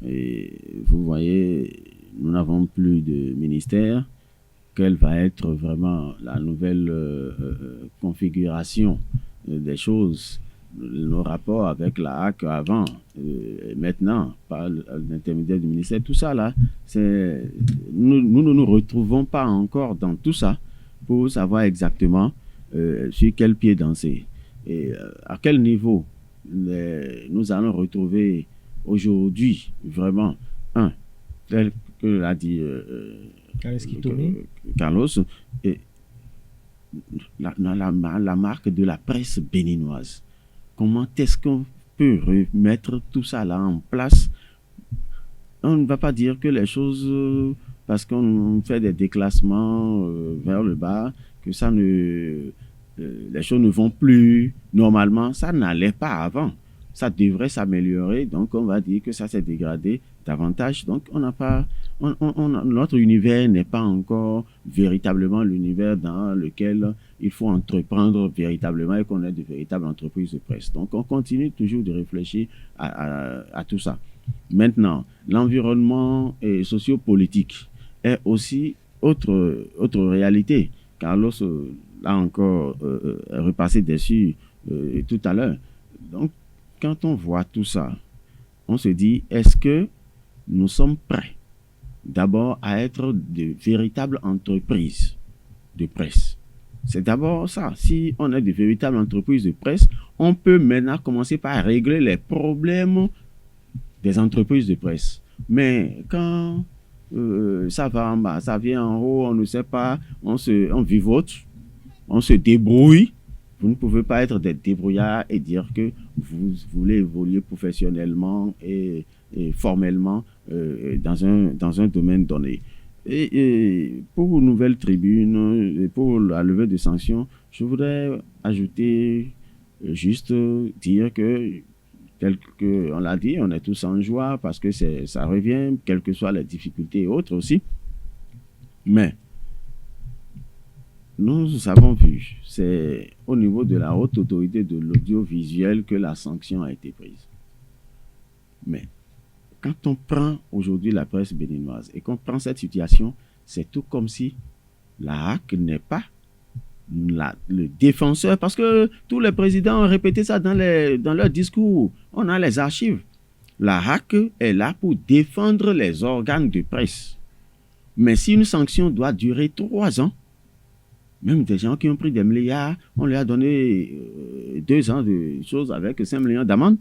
Et vous voyez, nous n'avons plus de ministère. Quelle va être vraiment la nouvelle configuration des choses, nos rapports avec la HAC avant et maintenant, par l'intermédiaire du ministère, tout ça là, nous ne nous retrouvons pas encore dans tout ça pour savoir exactement sur quel pied danser et à quel niveau nous allons retrouver aujourd'hui vraiment tel que l'a dit Carlos, et la marque de la presse béninoise. Comment est-ce qu'on peut remettre tout ça là en place? On ne va pas dire que les choses, parce qu'on fait des déclassements vers le bas, que les choses ne vont plus normalement. Ça n'allait pas avant. Ça devrait s'améliorer. Donc, on va dire que ça s'est dégradé davantage. Donc, notre univers n'est pas encore véritablement l'univers dans lequel il faut entreprendre véritablement et qu'on ait de véritables entreprises de presse. Donc, on continue toujours de réfléchir à tout ça. Maintenant, l'environnement sociopolitique est aussi autre réalité. Carlos l'a encore repassé dessus tout à l'heure. Donc, quand on voit tout ça, on se dit, est-ce que nous sommes prêts d'abord à être de véritables entreprises de presse? C'est d'abord ça. Si on est de véritables entreprises de presse, on peut maintenant commencer par régler les problèmes des entreprises de presse. Mais quand ça va en bas, ça vient en haut, on ne sait pas, on vivote, on se débrouille Vous ne pouvez pas être des débrouillards et dire que vous voulez évoluer professionnellement et formellement dans un domaine donné. Et pour une nouvelle tribune, et pour la levée de sanctions, je voudrais ajouter, juste dire que, tel qu'on l'a dit, on est tous en joie parce que ça revient, quelles que soient les difficultés et autres aussi. Mais nous avons vu, c'est au niveau de la haute autorité de l'audiovisuel que la sanction a été prise. Mais quand on prend aujourd'hui la presse béninoise et qu'on prend cette situation, c'est tout comme si la HAC n'est pas le défenseur, parce que tous les présidents ont répété ça dans leurs discours. On a les archives. La HAC est là pour défendre les organes de presse. Mais si une sanction doit durer 3 ans, même des gens qui ont pris des milliards, on leur a donné 2 ans de choses avec 5 millions d'amende,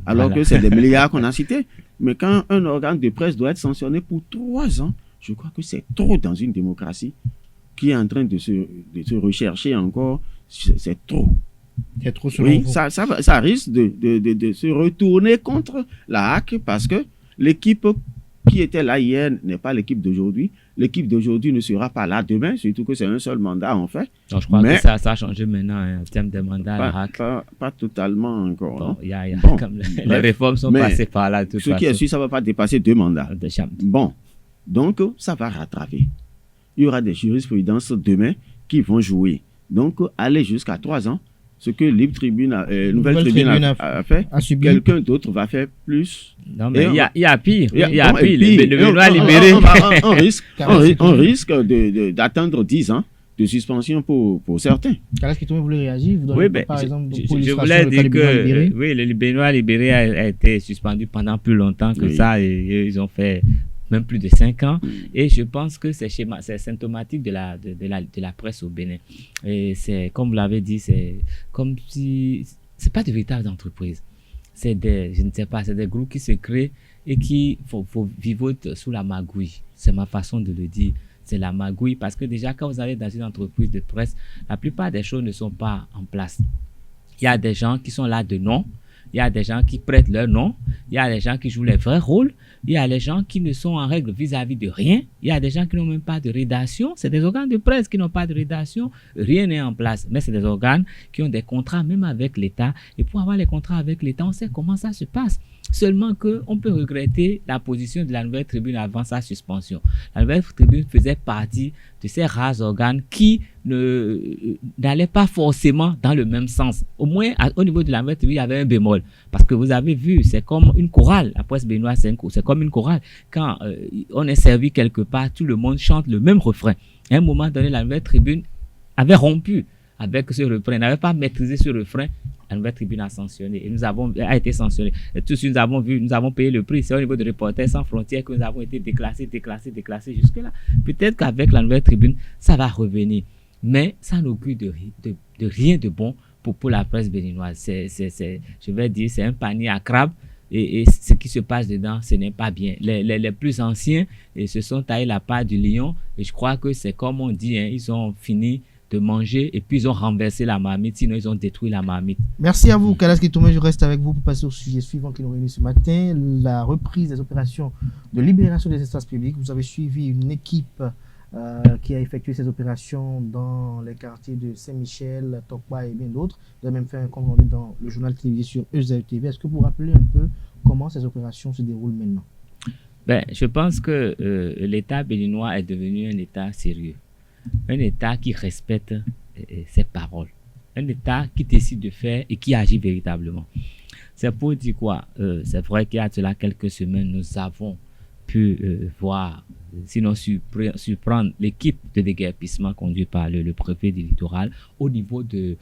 alors que c'est des milliards qu'on a cités. Mais quand un organe de presse doit être sanctionné pour 3 ans, je crois que c'est trop dans une démocratie qui est en train de se rechercher encore. C'est trop. C'est trop oui, ça risque de se retourner contre la HAC parce que l'équipe qui était là hier n'est pas l'équipe d'aujourd'hui. L'équipe d'aujourd'hui ne sera pas là demain, surtout que c'est un seul mandat en fait. Donc, je crois que ça a changé maintenant en termes de mandat à la HAC. Pas totalement encore. Bon, les réformes sont passées par là. Ce qui est sûr, ça ne va pas dépasser 2 mandats. Bon, donc ça va rattraper. Il y aura des jurisprudences demain qui vont jouer. Donc, aller jusqu'à 3 ans, ce que Libre Tribune, Nouvelle Tribune a fait, quelqu'un d'autre va faire plus. Non, mais il y a pire. Il y a pire. Le Béninois libéré. On risque d'attendre 10 ans de suspension pour certains. Est-ce que tu voulais réagir? Oui, par exemple, je voulais dire que le Béninois libéré a été suspendu pendant plus longtemps que ça. Et ils ont fait même plus de 5 ans. Et je pense que c'est symptomatique de la presse au Bénin. Et c'est, comme vous l'avez dit, c'est comme si c'est pas de véritables entreprises. C'est je ne sais pas, c'est des groupes qui se créent et qui vivotent sous la magouille. C'est ma façon de le dire. C'est la magouille parce que déjà, quand vous allez dans une entreprise de presse, la plupart des choses ne sont pas en place. Il y a des gens qui sont là de nom. Il y a des gens qui prêtent leur nom, il y a des gens qui jouent les vrais rôles, il y a des gens qui ne sont en règle vis-à-vis de rien, il y a des gens qui n'ont même pas de rédaction, c'est des organes de presse qui n'ont pas de rédaction, rien n'est en place, mais c'est des organes qui ont des contrats même avec l'État, et pour avoir les contrats avec l'État, on sait comment ça se passe. Seulement qu'on peut regretter la position de la Nouvelle Tribune avant sa suspension. La Nouvelle Tribune faisait partie de ces rares organes qui n'allaient pas forcément dans le même sens. Au moins, au niveau de la Nouvelle Tribune, il y avait un bémol. Parce que vous avez vu, c'est comme une chorale. La presse béninoise, c'est comme une chorale. Quand on est servi quelque part, tout le monde chante le même refrain. À un moment donné, la Nouvelle Tribune avait rompu avec ce refrain, n'avait pas maîtrisé ce refrain. La Nouvelle Tribune a sanctionné et a été sanctionné. Et tous nous avons payé le prix. C'est au niveau de Reporters sans frontières que nous avons été déclassés jusque-là. Peut-être qu'avec la Nouvelle Tribune, ça va revenir. Mais ça n'augure de rien de bon pour la presse béninoise. Je vais dire, c'est un panier à crabes. Et ce qui se passe dedans, ce n'est pas bien. Les plus anciens se sont taillés la part du lion. Et je crois que c'est comme on dit, ils ont fini de manger et puis ils ont renversé la marmite, sinon ils ont détruit la marmite. Merci à vous, Kalaski Toumé. Je reste avec vous pour passer au sujet suivant qui nous réunit ce matin, la reprise des opérations de libération des espaces publics. Vous avez suivi une équipe qui a effectué ces opérations dans les quartiers de Saint-Michel, Tokpa et bien d'autres. Vous avez même fait un compte rendu dans le journal télévisé sur EZTV. Est-ce que vous rappelez un peu comment ces opérations se déroulent maintenant? Je pense que l'État béninois est devenu un État sérieux. Un État qui respecte ses paroles. Un État qui décide de faire et qui agit véritablement. C'est pour dire quoi? C'est vrai qu'il y a de cela quelques semaines, nous avons pu voir, sinon surprendre l'équipe de déguerpissement conduite par le préfet du littoral au niveau du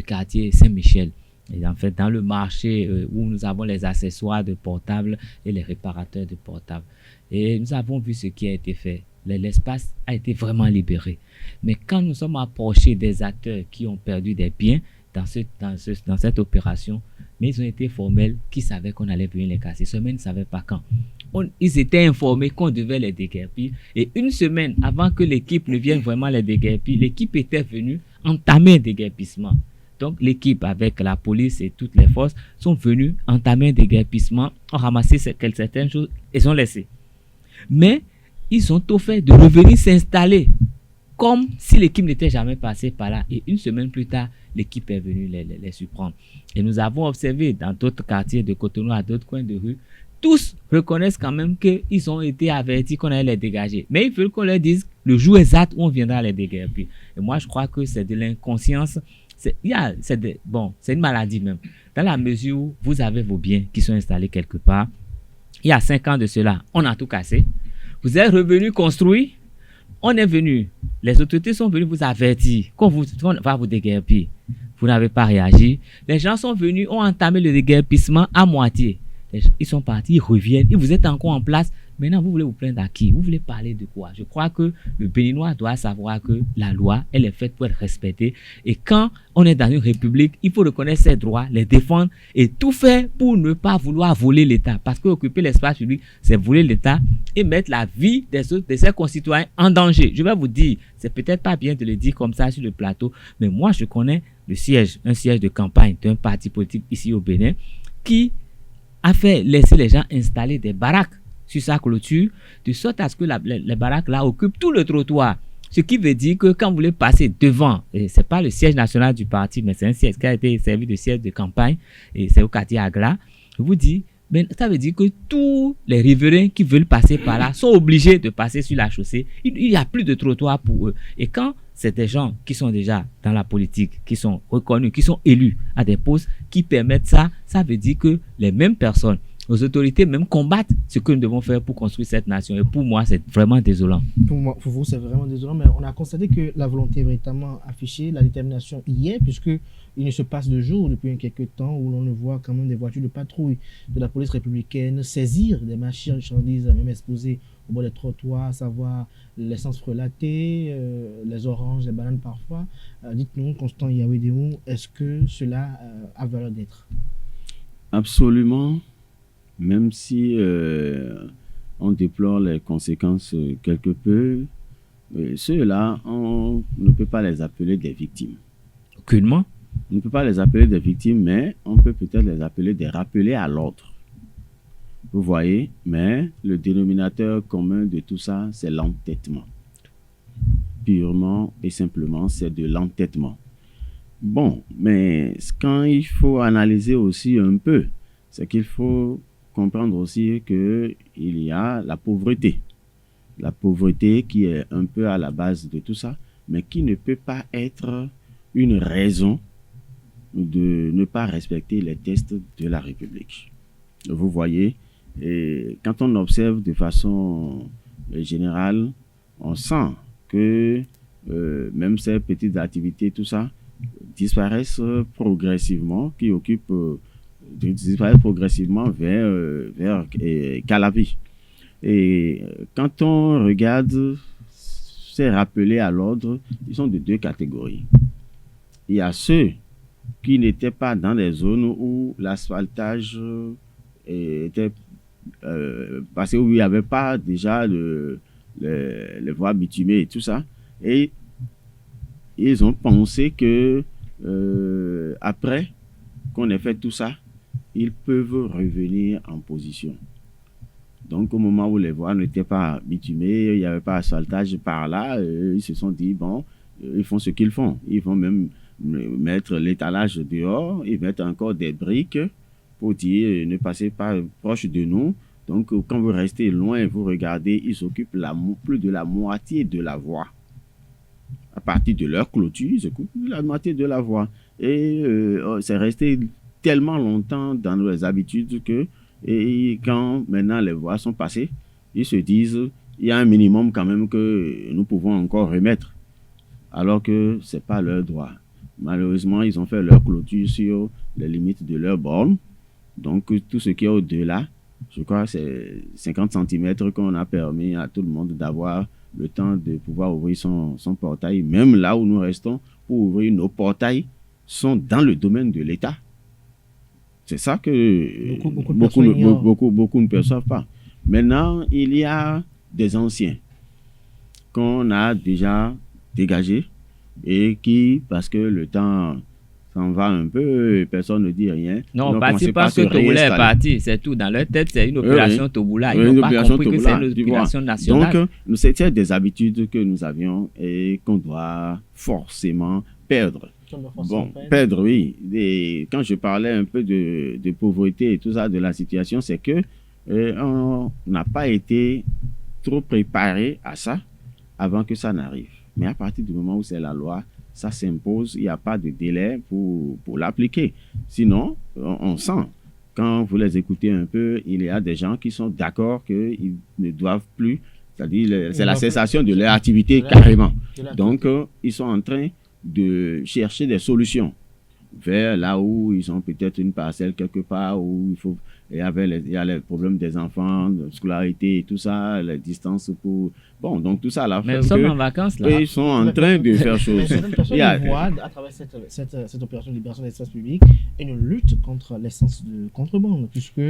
quartier Saint-Michel. Et en fait, dans le marché où nous avons les accessoires de portables et les réparateurs de portables. Et nous avons vu ce qui a été fait. L'espace a été vraiment libéré. Mais quand nous sommes approchés des acteurs qui ont perdu des biens dans cette opération, mais ils ont été formels, qui savaient qu'on allait venir les casser. Seulement, ils ne savaient pas quand. Ils étaient informés qu'on devait les déguerpir. Et une semaine avant que l'équipe ne vienne vraiment les déguerpir, l'équipe était venue entamer un déguerpissement. Donc l'équipe avec la police et toutes les forces sont venus entamer des déguerpissements, ont ramassé certaines choses et sont laissés. Mais ils ont tout fait de revenir s'installer comme si l'équipe n'était jamais passée par là. Et une semaine plus tard, l'équipe est venue les surprendre. Et nous avons observé dans d'autres quartiers de Cotonou, à d'autres coins de rue, tous reconnaissent quand même qu'ils ont été avertis qu'on allait les dégager. Mais il faut qu'on leur dise le jour exact où on viendra les déguerpir. Et moi, je crois que c'est de l'inconscience. C'est une maladie même. Dans la mesure où vous avez vos biens qui sont installés quelque part, il y a 5 ans de cela, on a tout cassé. Vous êtes revenu construire. On est venu, les autorités sont venues vous avertir qu'on va vous déguerpir. Vous n'avez pas réagi. Les gens sont venus, ont entamé le déguerpissement à moitié. Ils sont partis, ils reviennent, et vous êtes encore en place. Maintenant, vous voulez vous plaindre à qui? Vous voulez parler de quoi? Je crois que le Béninois doit savoir que la loi, elle est faite pour être respectée. Et quand on est dans une république, il faut reconnaître ses droits, les défendre et tout faire pour ne pas vouloir voler l'État. Parce que occuper l'espace public, c'est voler l'État et mettre la vie de ses concitoyens en danger. Je vais vous dire, c'est peut-être pas bien de le dire comme ça sur le plateau, mais moi, je connais un siège de campagne d'un parti politique ici au Bénin qui a fait laisser les gens installer des baraques sur sa clôture, de sorte à ce que les baraques là occupent tout le trottoir. Ce qui veut dire que quand vous voulez passer devant, et c'est pas le siège national du parti, mais c'est un siège qui a été servi de siège de campagne, et c'est au quartier Agla, je vous dis, ben, ça veut dire que tous les riverains qui veulent passer par là sont obligés de passer sur la chaussée. Il n'y a plus de trottoir pour eux. Et quand c'est des gens qui sont déjà dans la politique, qui sont reconnus, qui sont élus à des postes, qui permettent ça, ça veut dire que les mêmes personnes, les autorités même combattent ce que nous devons faire pour construire cette nation. Et pour moi, c'est vraiment désolant. Pour vous, c'est vraiment désolant, mais on a constaté que la volonté est véritablement affichée, la détermination y est, puisque il ne se passe de jours depuis quelques temps où l'on ne voit quand même des voitures de patrouille de la police républicaine saisir des marchandises même exposées au bord des trottoirs, à savoir l'essence frelatée, les oranges, les bananes parfois. Dites-nous, Constant Yawedéou, est-ce que cela a valeur d'être? Absolument. Même si on déplore les conséquences quelque peu, ceux-là, on ne peut pas les appeler des victimes. Aucunement. On ne peut pas les appeler des victimes, mais on peut peut-être les appeler des rappelés à l'ordre. Vous voyez, mais le dénominateur commun de tout ça, c'est l'entêtement. Purement et simplement, c'est de l'entêtement. Bon, mais quand il faut analyser aussi un peu, c'est qu'il faut comprendre aussi qu'il y a la pauvreté. La pauvreté qui est un peu à la base de tout ça, mais qui ne peut pas être une raison de ne pas respecter les textes de la République. Vous voyez, et quand on observe de façon générale, on sent que même ces petites activités, tout ça, disparaissent progressivement, qui occupent disparaître progressivement vers Calavi. Et quand on regarde ces rappelés à l'ordre, ils sont de 2 catégories. Il y a ceux qui n'étaient pas dans des zones où l'asphaltage était passé, où il n'y avait pas déjà les voies bitumées et tout ça. Et ils ont pensé que après qu'on ait fait tout ça, ils peuvent revenir en position. Donc, au moment où les voies n'étaient pas bitumées, il n'y avait pas asphaltage par là, ils se sont dit, bon, ils font ce qu'ils font. Ils vont même mettre l'étalage dehors, ils mettent encore des briques pour dire, ne passez pas proche de nous. Donc, quand vous restez loin, vous regardez, ils s'occupent plus de la moitié de la voie. À partir de leur clôture, ils s'occupent de la moitié de la voie. Et c'est resté tellement longtemps dans nos habitudes que et quand maintenant les voies sont passées, ils se disent il y a un minimum quand même que nous pouvons encore remettre, alors que ce n'est pas leur droit. Malheureusement, ils ont fait leur clôture sur les limites de leur borne. Donc tout ce qui est au-delà, je crois que c'est 50 cm qu'on a permis à tout le monde d'avoir le temps de pouvoir ouvrir son portail. Même là où nous restons pour ouvrir nos portails sont dans le domaine de l'État. C'est ça que beaucoup ne perçoivent pas. Maintenant, il y a des anciens qu'on a déjà dégagés et qui, parce que le temps s'en va un peu, personne ne dit rien. Non, parti parce que Toboula est parti, c'est tout. Dans leur tête, c'est une opération Toboula. Ils n'ont pas compris que c'est une opération nationale. Donc, c'était des habitudes que nous avions et qu'on doit forcément perdre. Perdre, oui. Et quand je parlais un peu de pauvreté et tout ça, de la situation, c'est que on n'a pas été trop préparé à ça avant que ça n'arrive. Mais à partir du moment où c'est la loi, ça s'impose, il n'y a pas de délai pour l'appliquer. Sinon, on sent, quand vous les écoutez un peu, il y a des gens qui sont d'accord qu'ils ne doivent plus, c'est-à-dire c'est la cessation de leur activité carrément. Donc, ils sont en train de chercher des solutions vers là où ils ont peut-être une parcelle quelque part où il y a les problèmes des enfants, de scolarité et tout ça, les distances pour... Bon, donc tout ça là fait que... en vacances là. Ils sont en train de faire chose. Certaines personnes voient à travers cette opération de libération de l'espace public une lutte contre l'essence de contrebande, puisque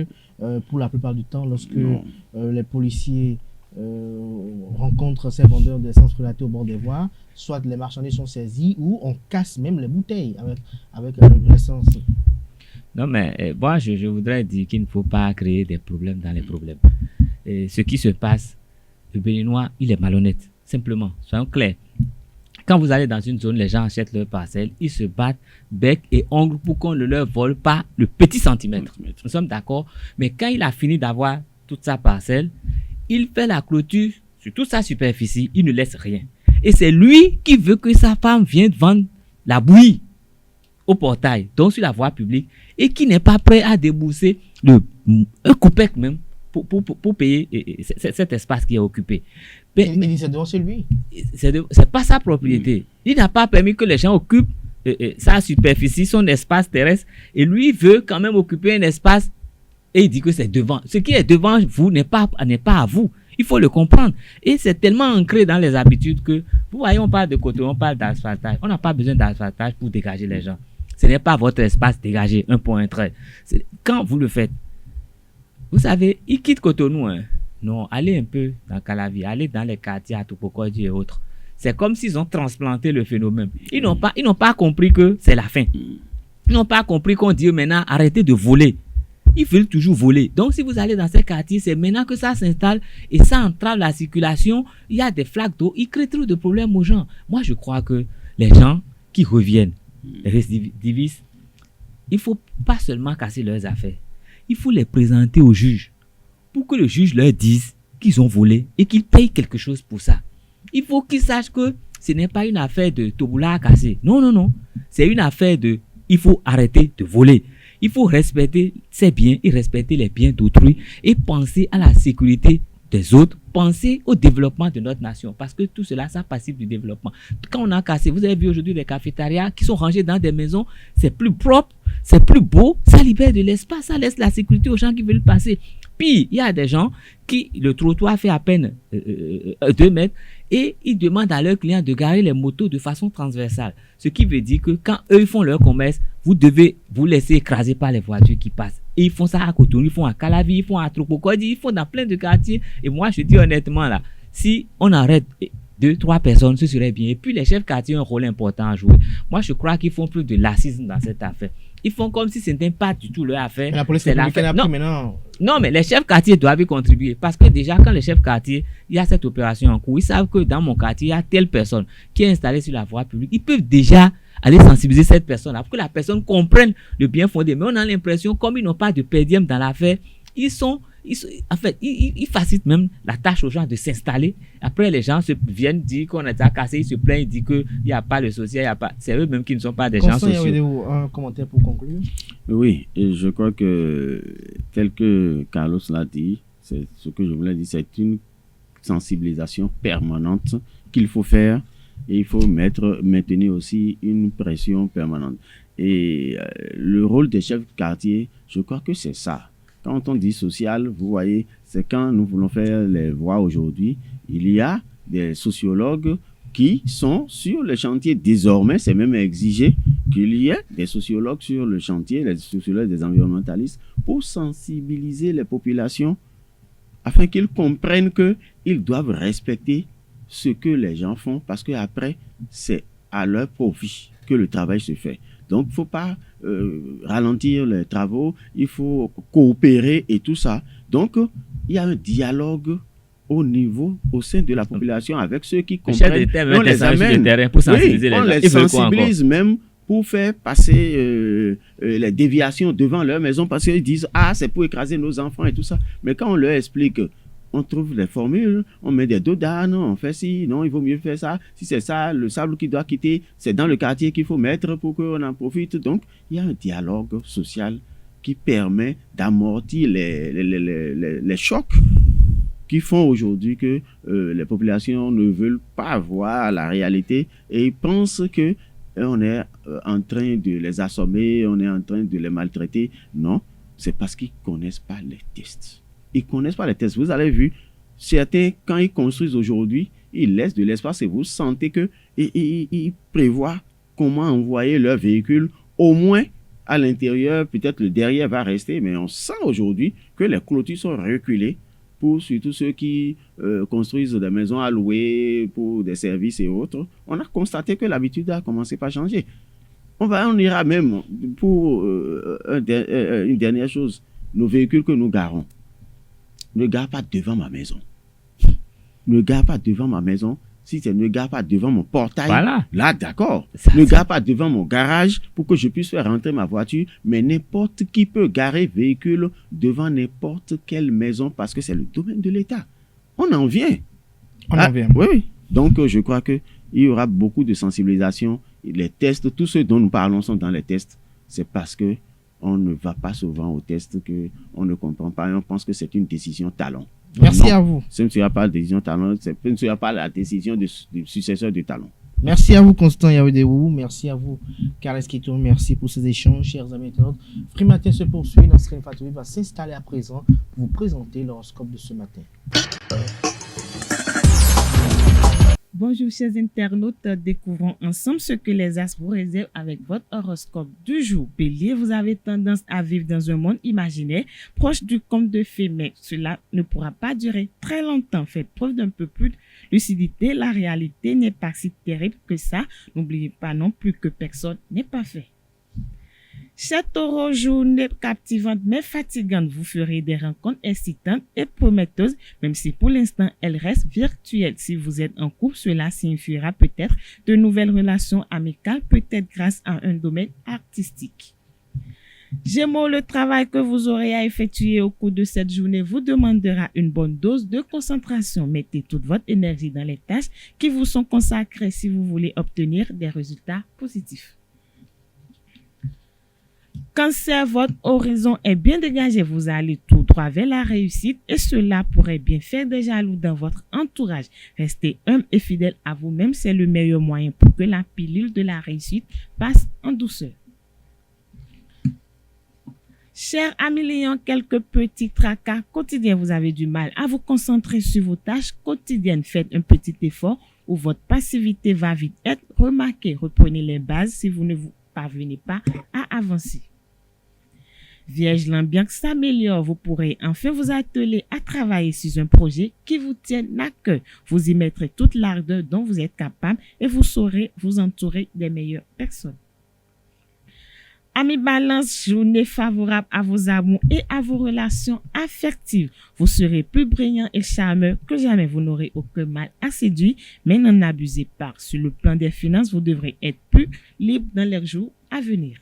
pour la plupart du temps, lorsque les policiers rencontrent ces vendeurs d'essence relatée au bord des voies, soit les marchandises sont saisies ou on casse même les bouteilles avec l'essence. Non, mais moi, je voudrais dire qu'il ne faut pas créer des problèmes dans les problèmes. Et ce qui se passe, le Béninois, il est malhonnête, simplement. Soyons clairs. Quand vous allez dans une zone, les gens achètent leurs parcelles, ils se battent bec et ongle pour qu'on ne leur vole pas le petit centimètre. Nous sommes d'accord. Mais quand il a fini d'avoir toute sa parcelle, il fait la clôture sur toute sa superficie, il ne laisse rien. Et c'est lui qui veut que sa femme vienne vendre la bouillie au portail, donc sur la voie publique, et qui n'est pas prêt à débourser un coupec même pour payer cet espace qui est occupé. Mais c'est devant chez lui. C'est pas sa propriété. Il n'a pas permis que les gens occupent sa superficie, son espace terrestre, et lui veut quand même occuper un espace et il dit que c'est devant. Ce qui est devant vous n'est pas à vous. Il faut le comprendre. Et c'est tellement ancré dans les habitudes que, vous voyez, on parle de côté, on parle d'asphaltage. On n'a pas besoin d'asphaltage pour dégager les gens. Ce n'est pas votre espace dégagé, un point, un trait. Quand vous le faites, vous savez, ils quittent Cotonou. Hein. Non, allez un peu dans Calavi, allez dans les quartiers à Topokodji et autres. C'est comme s'ils ont transplanté le phénomène. Ils n'ont pas compris que c'est la fin. Ils n'ont pas compris qu'on dit maintenant, arrêtez de voler. Ils veulent toujours voler. Donc, si vous allez dans ces quartiers, c'est maintenant que ça s'installe et ça entrave la circulation. Il y a des flaques d'eau. Ils créent trop de problèmes aux gens. Moi, je crois que les gens qui reviennent, les récidivistes, il ne faut pas seulement casser leurs affaires. Il faut les présenter au juge pour que le juge leur dise qu'ils ont volé et qu'ils payent quelque chose pour ça. Il faut qu'ils sachent que ce n'est pas une affaire de Toboula à casser. Non, non, non. C'est une affaire de... Il faut arrêter de voler. Il faut respecter ses biens et respecter les biens d'autrui et penser à la sécurité des autres, penser au développement de notre nation parce que tout cela, ça participe du développement. Quand on a cassé, vous avez vu aujourd'hui des cafétérias qui sont rangées dans des maisons, c'est plus propre, c'est plus beau, ça libère de l'espace, ça laisse la sécurité aux gens qui veulent passer. Puis, il y a des gens qui, le trottoir fait à peine 2 mètres et ils demandent à leurs clients de garer les motos de façon transversale. Ce qui veut dire que quand eux ils font leur commerce, vous devez vous laisser écraser par les voitures qui passent. Et ils font ça à Cotonou, ils font à Calavi, ils font à Tropocodi, ils font dans plein de quartiers. Et moi, je dis honnêtement là, si on arrête 2-3 personnes, ce serait bien. Et puis les chefs quartiers ont un rôle important à jouer. Moi, je crois qu'ils font plus de laxisme dans cette affaire. Ils font comme si ce n'était pas du tout leur affaire. Mais la police républicaine a pris maintenant. Non, mais les chefs quartiers doivent y contribuer. Parce que déjà, quand les chefs quartiers, il y a cette opération en cours, ils savent que dans mon quartier, il y a telle personne qui est installée sur la voie publique. Ils peuvent déjà aller sensibiliser cette personne-là pour que la personne comprenne le bien fondé. Mais on a l'impression, comme ils n'ont pas de pédième dans l'affaire, ils facilitent même la tâche aux gens de s'installer. Après, les gens viennent dire qu'on a déjà cassé, ils se plaignent, ils disent qu'il n'y a pas le social, il y a pas... C'est eux-mêmes qui ne sont pas des gens sociaux. Avez-vous un commentaire pour conclure? Oui, et je crois que, tel que Carlos l'a dit, c'est ce que je voulais dire, c'est une sensibilisation permanente qu'il faut faire et il faut maintenir aussi une pression permanente. Et le rôle des chefs de quartier, je crois que c'est ça. Quand on dit social, vous voyez, c'est quand nous voulons faire les voies aujourd'hui, il y a des sociologues qui sont sur le chantier. Désormais, c'est même exigé qu'il y ait des sociologues sur le chantier, les sociologues des environnementalistes, pour sensibiliser les populations afin qu'ils comprennent qu'ils doivent respecter ce que les gens font parce qu'après, c'est à leur profit que le travail se fait. Donc, il ne faut pas ralentir les travaux, il faut coopérer et tout ça. Donc, il y a un dialogue au sein de la population avec ceux qui comprennent. On les amène, pour sensibiliser on les sensibilise même pour faire passer les déviations devant leur maison parce qu'ils disent « Ah, c'est pour écraser nos enfants et tout ça ». Mais quand on leur explique, on trouve des formules, on met des dos d'âne, on fait ci, non, il vaut mieux faire ça. Si c'est ça, le sable qui doit quitter, c'est dans le quartier qu'il faut mettre pour qu'on en profite. Donc, il y a un dialogue social qui permet d'amortir les chocs qui font aujourd'hui que les populations ne veulent pas voir la réalité et ils pensent que on est en train de les assommer, on est en train de les maltraiter. Non, c'est parce qu'ils ne connaissent pas les tests. Ils ne connaissent pas les tests. Vous avez vu, certains, quand ils construisent aujourd'hui, ils laissent de l'espace et vous sentez qu'ils prévoient comment envoyer leur véhicule. Au moins, à l'intérieur, peut-être le derrière va rester, mais on sent aujourd'hui que les clôtures sont reculées pour surtout ceux qui construisent des maisons à louer pour des services et autres. On a constaté que l'habitude a commencé par changer. On ira même pour une dernière chose. Nos véhicules que nous garons, ne gare pas devant ma maison. Ne gare pas devant ma maison. Si tu ne gare pas devant mon portail, voilà. Là, d'accord. Ne gare pas devant mon garage pour que je puisse faire rentrer ma voiture. Mais n'importe qui peut garer véhicule devant n'importe quelle maison parce que c'est le domaine de l'État. On en vient. On en vient. Oui. Donc, je crois qu'il y aura beaucoup de sensibilisation. Les tests, tous ceux dont nous parlons sont dans les tests. C'est parce que on ne va pas souvent aux tests qu'on ne comprend pas et on pense que c'est une décision talon. Merci à vous. Ce ne sera pas la décision talon, ce ne sera pas la décision du successeur de talon. Merci à vous, Constant Yaoudéou. Merci à vous, Carles Kito. Merci pour ces échanges, chers amis internautes. Free Matin se poursuit. Nasrin Fatoui va s'installer à présent pour vous présenter l'horoscope de ce matin. Bonjour chers internautes, découvrons ensemble ce que les astres vous réservent avec votre horoscope du jour. Bélier, vous avez tendance à vivre dans un monde imaginaire proche du conte de fées, mais cela ne pourra pas durer très longtemps. Faites preuve d'un peu plus de lucidité, la réalité n'est pas si terrible que ça. N'oubliez pas non plus que personne n'est parfait. Chers taureaux, journée captivante mais fatigante, vous ferez des rencontres excitantes et prometteuses, même si pour l'instant elles restent virtuelles. Si vous êtes en couple, cela signifiera peut-être de nouvelles relations amicales, peut-être grâce à un domaine artistique. Gémeaux, le travail que vous aurez à effectuer au cours de cette journée vous demandera une bonne dose de concentration. Mettez toute votre énergie dans les tâches qui vous sont consacrées si vous voulez obtenir des résultats positifs. Cancer, votre horizon est bien dégagé, vous allez tout droit vers la réussite et cela pourrait bien faire des jaloux dans votre entourage. Restez humble et fidèle à vous-même, c'est le meilleur moyen pour que la pilule de la réussite passe en douceur. Chers amis Lions, quelques petits tracas quotidiens, vous avez du mal à vous concentrer sur vos tâches quotidiennes. Faites un petit effort ou votre passivité va vite être remarquée. Reprenez les bases si vous ne vous parvenez pas à avancer. Vierge, l'ambiance s'améliore. Vous pourrez enfin vous atteler à travailler sur un projet qui vous tienne à cœur. Vous y mettrez toute l'ardeur dont vous êtes capable et vous saurez vous entourer des meilleures personnes. Amis Balance, journée favorable à vos amours et à vos relations affectives. Vous serez plus brillant et charmeur que jamais. Vous n'aurez aucun mal à séduire, mais n'en abusez pas. Sur le plan des finances, vous devrez être plus libre dans les jours à venir.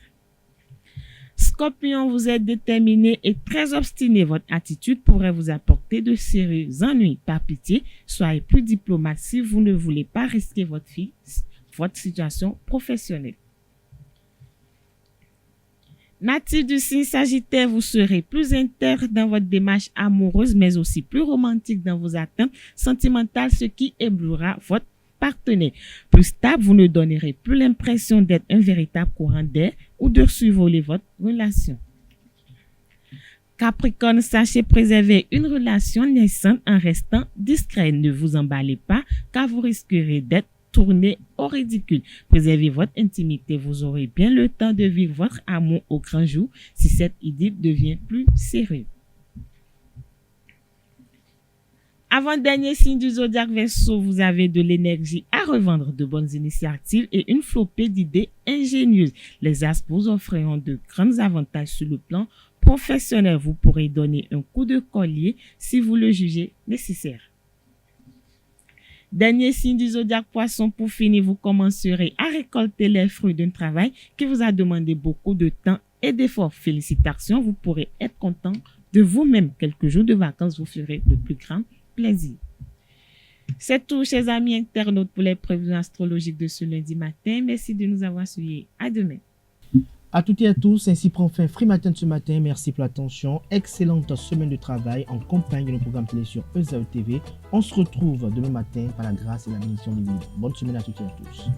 Scorpion, vous êtes déterminé et très obstiné. Votre attitude pourrait vous apporter de sérieux ennuis. Par pitié, soyez plus diplomate si vous ne voulez pas risquer votre situation professionnelle. Natif du signe Sagittaire, vous serez plus intègre dans votre démarche amoureuse, mais aussi plus romantique dans vos attentes sentimentales, ce qui éblouira votre partenaire. Plus stable, vous ne donnerez plus l'impression d'être un véritable courant d'air ou de survoler votre relation. Capricorne, sachez préserver une relation naissante en restant discret. Ne vous emballez pas car vous risquerez d'être tourné au ridicule. Préservez votre intimité. Vous aurez bien le temps de vivre votre amour au grand jour si cette idée devient plus sérieuse. Avant-dernier signe du zodiaque Verseau, vous avez de l'énergie à revendre, de bonnes initiatives et une flopée d'idées ingénieuses. Les astres vous offriront de grands avantages sur le plan professionnel. Vous pourrez donner un coup de collier si vous le jugez nécessaire. Dernier signe du zodiaque Poisson, pour finir, vous commencerez à récolter les fruits d'un travail qui vous a demandé beaucoup de temps et d'efforts. Félicitations, vous pourrez être content de vous-même. Quelques jours de vacances vous ferez le plus grand plaisir. C'est tout, chers amis internautes, pour les prévisions astrologiques de ce lundi matin. Merci de nous avoir suivis. À demain. À toutes et à tous, ainsi prend fin Free Matin de ce matin. Merci pour l'attention. Excellente semaine de travail en compagnie de nos programmes télé sur ESAE TV. On se retrouve demain matin par la grâce et la bénédiction divine. Bonne semaine à toutes et à tous.